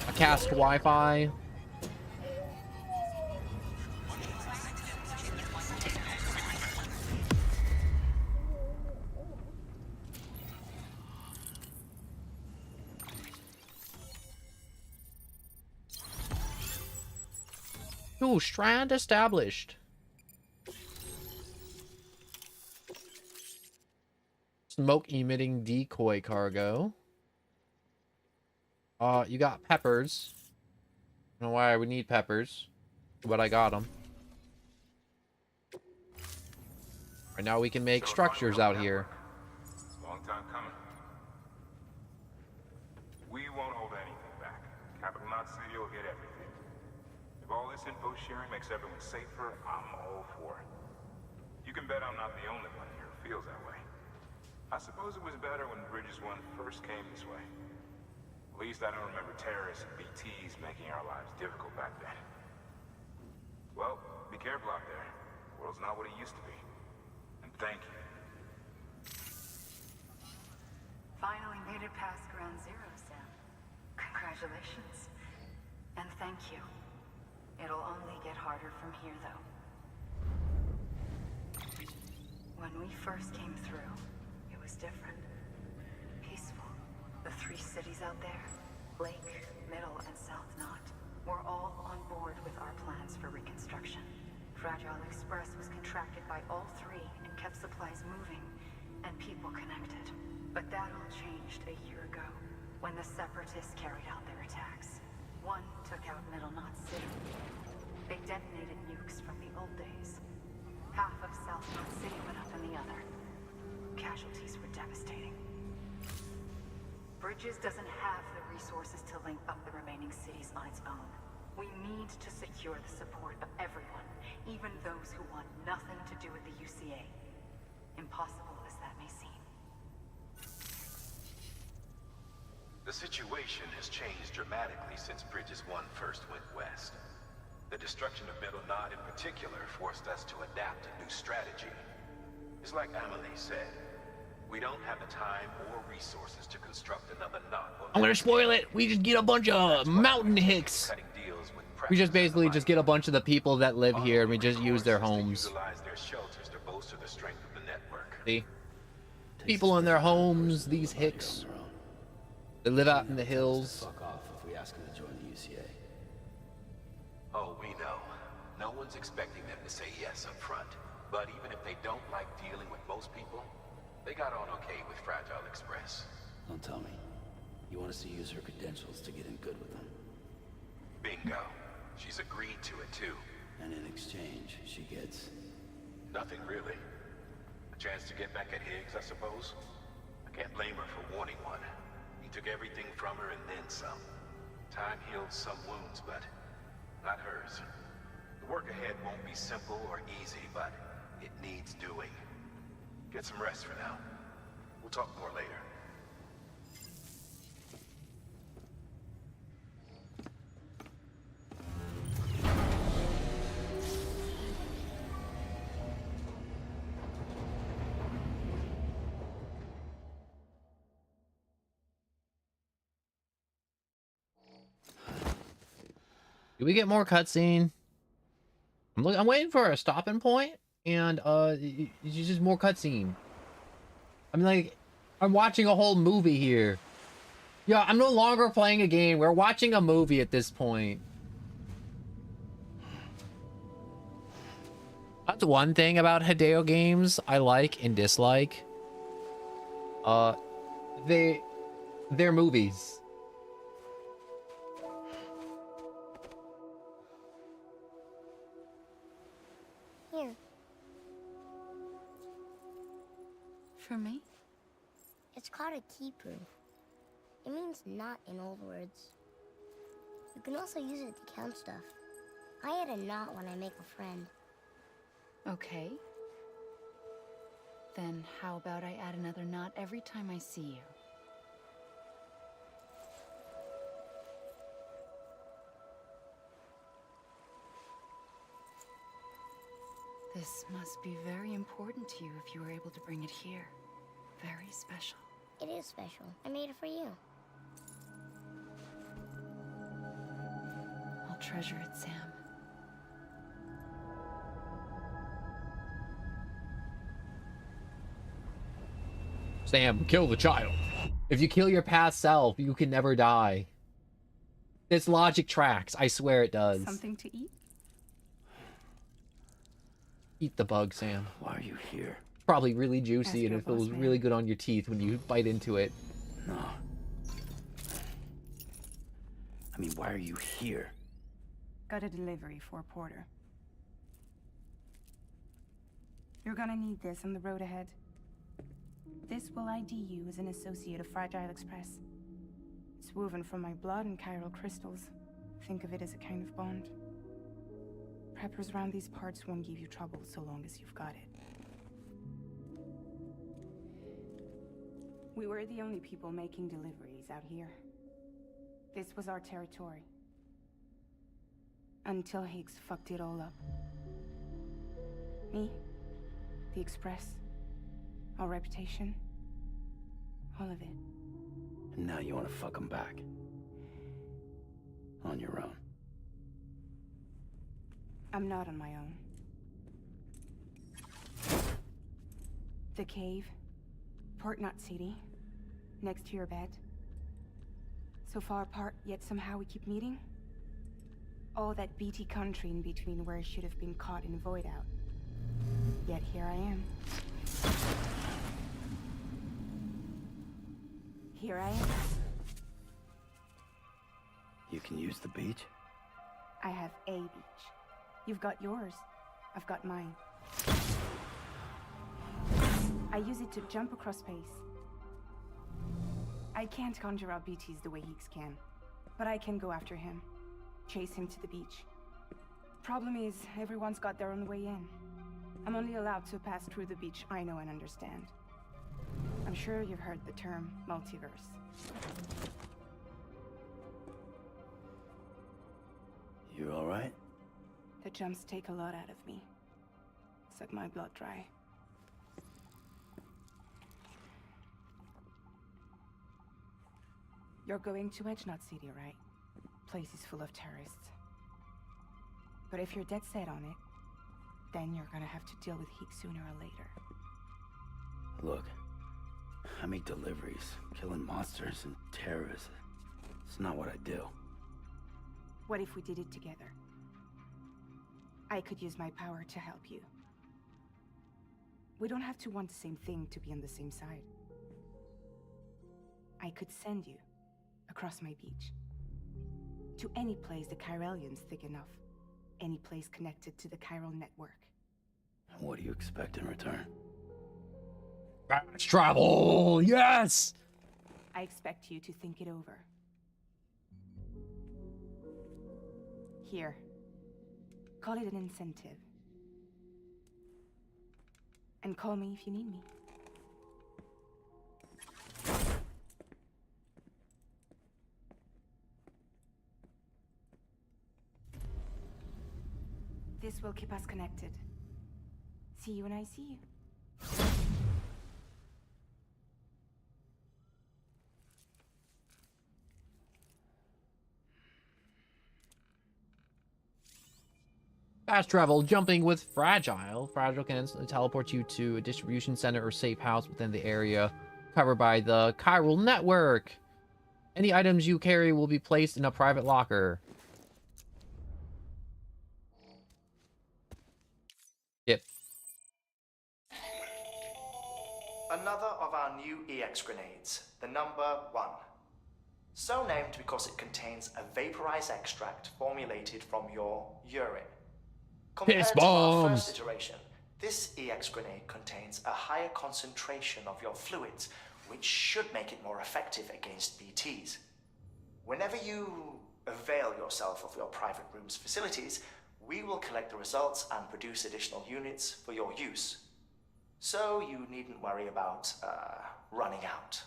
I cast Wi-Fi. Ooh, strand established. Smoke emitting decoy cargo. You got peppers. I don't know why I would need peppers, but I got them. Right now we can make structures out here. Long time coming. We won't hold anything back. Capital Knot City will get everything. If all this info sharing makes everyone safer, I'm all for it. You can bet I'm not the only one here who feels that way. I suppose it was better when Bridges 1 first came this way. At least I don't remember terrorists and BTs making our lives difficult back then. Well, be careful out there. The world's not what it used to be. And thank you. Finally made it past ground zero, Sam. Congratulations. And thank you. It'll only get harder from here, though. When we first came through, it was different. Peaceful. The 3 cities out there, Lake, Middle, and South Knot, were all on board with our plans for reconstruction. Fragile Express was contracted by all 3 and kept supplies moving and people connected. But that all changed a year ago, when the Separatists carried out their attacks. One took out Middle Knot City. They detonated nukes from the old days. Half of South Knot City went up in the other. Casualties were devastating. Bridges doesn't have the resources to link up the remaining cities on its own. We need to secure the support of everyone, even those who want nothing to do with the UCA. Impossible as that may seem. The situation has changed dramatically since Bridges 1 first went west. The destruction of Middle Knot in particular forced us to adapt a new strategy. It's like Amelie said, we don't have the time or resources to construct another knot. I'm gonna spoil it. We just get a bunch of mountain hicks. We just basically just get a bunch of the people that live here and we just use their homes. See? People in their homes, these hicks. They live out in the hills. Fuck off if we ask them to join the UCA. Oh, we know. No one's expecting them to say yes up front. But even if they don't like dealing with most people, they got on okay with Fragile Express. Don't tell me. You want us to use her credentials to get in good with them? Bingo. She's agreed to it too. And in exchange, she gets... Nothing really. A chance to get back at Higgs, I suppose. I can't blame her for wanting one. He took everything from her and then some. Time heals some wounds, but not hers. The work ahead won't be simple or easy, but it needs doing. Get some rest for now. We'll talk more later. Do we get more cutscene? I'm waiting for a stopping point, and it's just more cutscene. I mean, like, I'm watching a whole movie here. Yeah, I'm no longer playing a game. We're watching a movie at this point. That's one thing about Hideo games I like and dislike. They're movies. Here. For me? It's called a keeper. It means knot in old words. You can also use it to count stuff. I add a knot when I make a friend. Okay. Then how about I add another knot every time I see you? This must be very important to you if you were able to bring it here. Very special. It is special. I made it for you. I'll treasure it, Sam. Sam, kill the child. If you kill your past self, you can never die. This logic tracks. I swear it does. Something to eat? Eat the bug, Sam. Why are you here? Probably really juicy and it feels really good on your teeth when you bite into it. No. I mean, why are you here? Got a delivery for Porter. You're gonna need this on the road ahead. This will ID you as an associate of Fragile Express. It's woven from my blood and chiral crystals. Think of it as a kind of bond. Preppers around these parts won't give you trouble so long as you've got it. We were the only people making deliveries out here. This was our territory. Until Higgs fucked it all up. Me, the Express, our reputation, all of it. And now you want to fuck him back. On your own. I'm not on my own. The cave, Port Knot City, next to your bed. So far apart, yet somehow we keep meeting. All that BT country in between where I should have been caught in void out. Yet here I am. Here I am. You can use the beach? I have a beach. You've got yours. I've got mine. I use it to jump across space. I can't conjure out BTs the way Higgs can, but I can go after him. Chase him to the beach. Problem is, everyone's got their own way in. I'm only allowed to pass through the beach I know and understand. I'm sure you've heard the term multiverse. You alright? The jumps take a lot out of me. Suck my blood dry. You're going to Edge Knot City, right? Place is full of terrorists. But if you're dead set on it, then you're gonna have to deal with Higgs sooner or later. Look, I make deliveries. Killing monsters and terrorists. It's not what I do. What if we did it together? I could use my power to help you. We don't have to want the same thing to be on the same side. I could send you across my beach. To any place the Chiralian's thick enough. Any place connected to the chiral network. What do you expect in return? Fast travel! Yes! I expect you to think it over. Here. Call it an incentive. And call me if you need me. This will keep us connected. See you when I see you. Fast travel, jumping with Fragile. Fragile can instantly teleport you to a distribution center or safe house within the area covered by the chiral network. Any items you carry will be placed in a private locker. Yep. Another of our new EX grenades, the number 1. So named because it contains a vaporized extract formulated from your urine. Compared Piss to our bombs. first iteration, this EX grenade contains a higher concentration of your fluids, which should make it more effective against BTs. Whenever you avail yourself of your private room's facilities, we will collect the results and produce additional units for your use. So you needn't worry about, running out.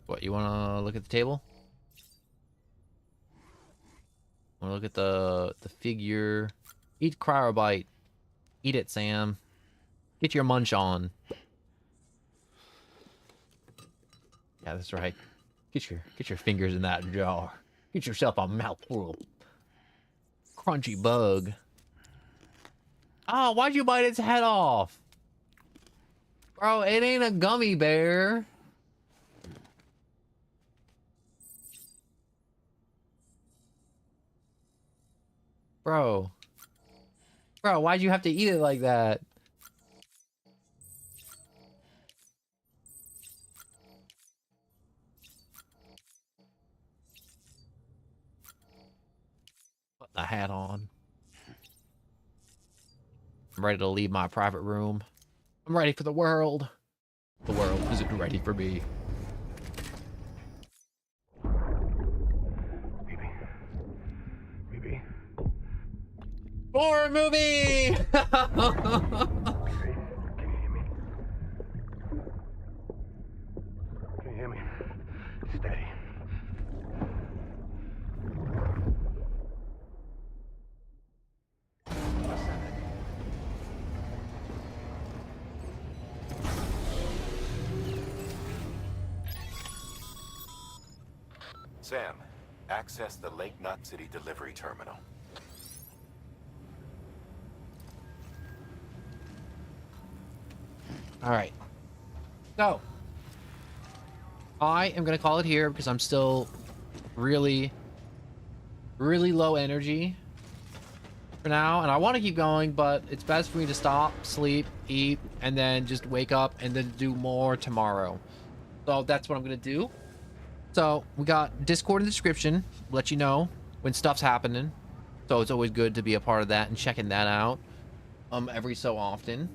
What, you wanna look at the table? Wanna look at the figure? Eat cryobite. Eat it, Sam. Get your munch on. Yeah, that's right. Get your fingers in that jar. Get yourself a mouthful. Crunchy bug. Oh, why'd you bite its head off? Bro, it ain't a gummy bear. Bro. Bro, why'd you have to eat it like that? Put the hat on. I'm ready to leave my private room. I'm ready for the world. The world isn't ready for me. Maybe. Horror movie! Can you hear me? Steady. Sam, access the Lake Knot City delivery terminal. All right. So, I am going to call it here because I'm still really low energy for now. And I want to keep going, but it's best for me to stop, sleep, eat, and then just wake up and then do more tomorrow. So that's what I'm going to do. So we got Discord in the description. Let you know when stuff's happening. So it's always good to be a part of that and checking that out every so often.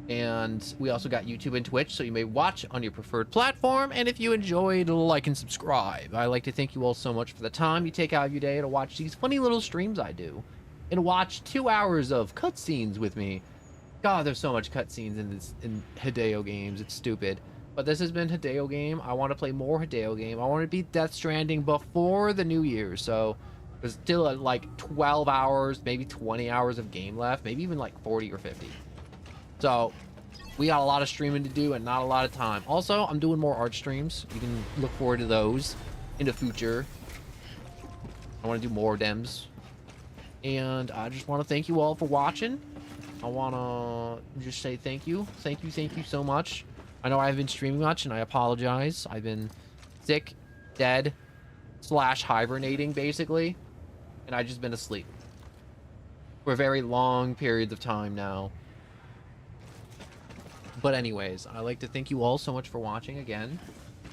And we also got YouTube and Twitch, so you may watch on your preferred platform. And if you enjoyed, like and subscribe. I like to thank you all so much for the time you take out of your day to watch these funny little streams I do. And watch 2 hours of cutscenes with me. God, there's so much cutscenes in Hideo games. It's stupid. But this has been Hideo game. I want to play more Hideo game. I want to beat Death Stranding before the new year. So there's still like 12 hours, maybe 20 hours of game left. Maybe even like 40 or 50. So we got a lot of streaming to do and not a lot of time. Also, I'm doing more art streams. You can look forward to those in the future. I want to do more dems. And I just want to thank you all for watching. I want to just say thank you. Thank you so much. I know I haven't been streaming much and I apologize. I've been sick, dead, / hibernating basically. And I've just been asleep for very long periods of time now. But anyways, I'd like to thank you all so much for watching again.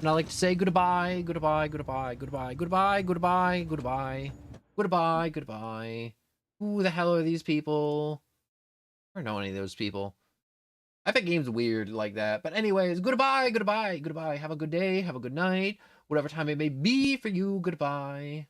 And I'd like to say goodbye, goodbye, goodbye, goodbye, goodbye, goodbye, goodbye, goodbye, goodbye. Who the hell are these people? I don't know any of those people. I think game's weird like that. But anyways, goodbye, goodbye, goodbye. Have a good day, have a good night. Whatever time it may be for you, goodbye.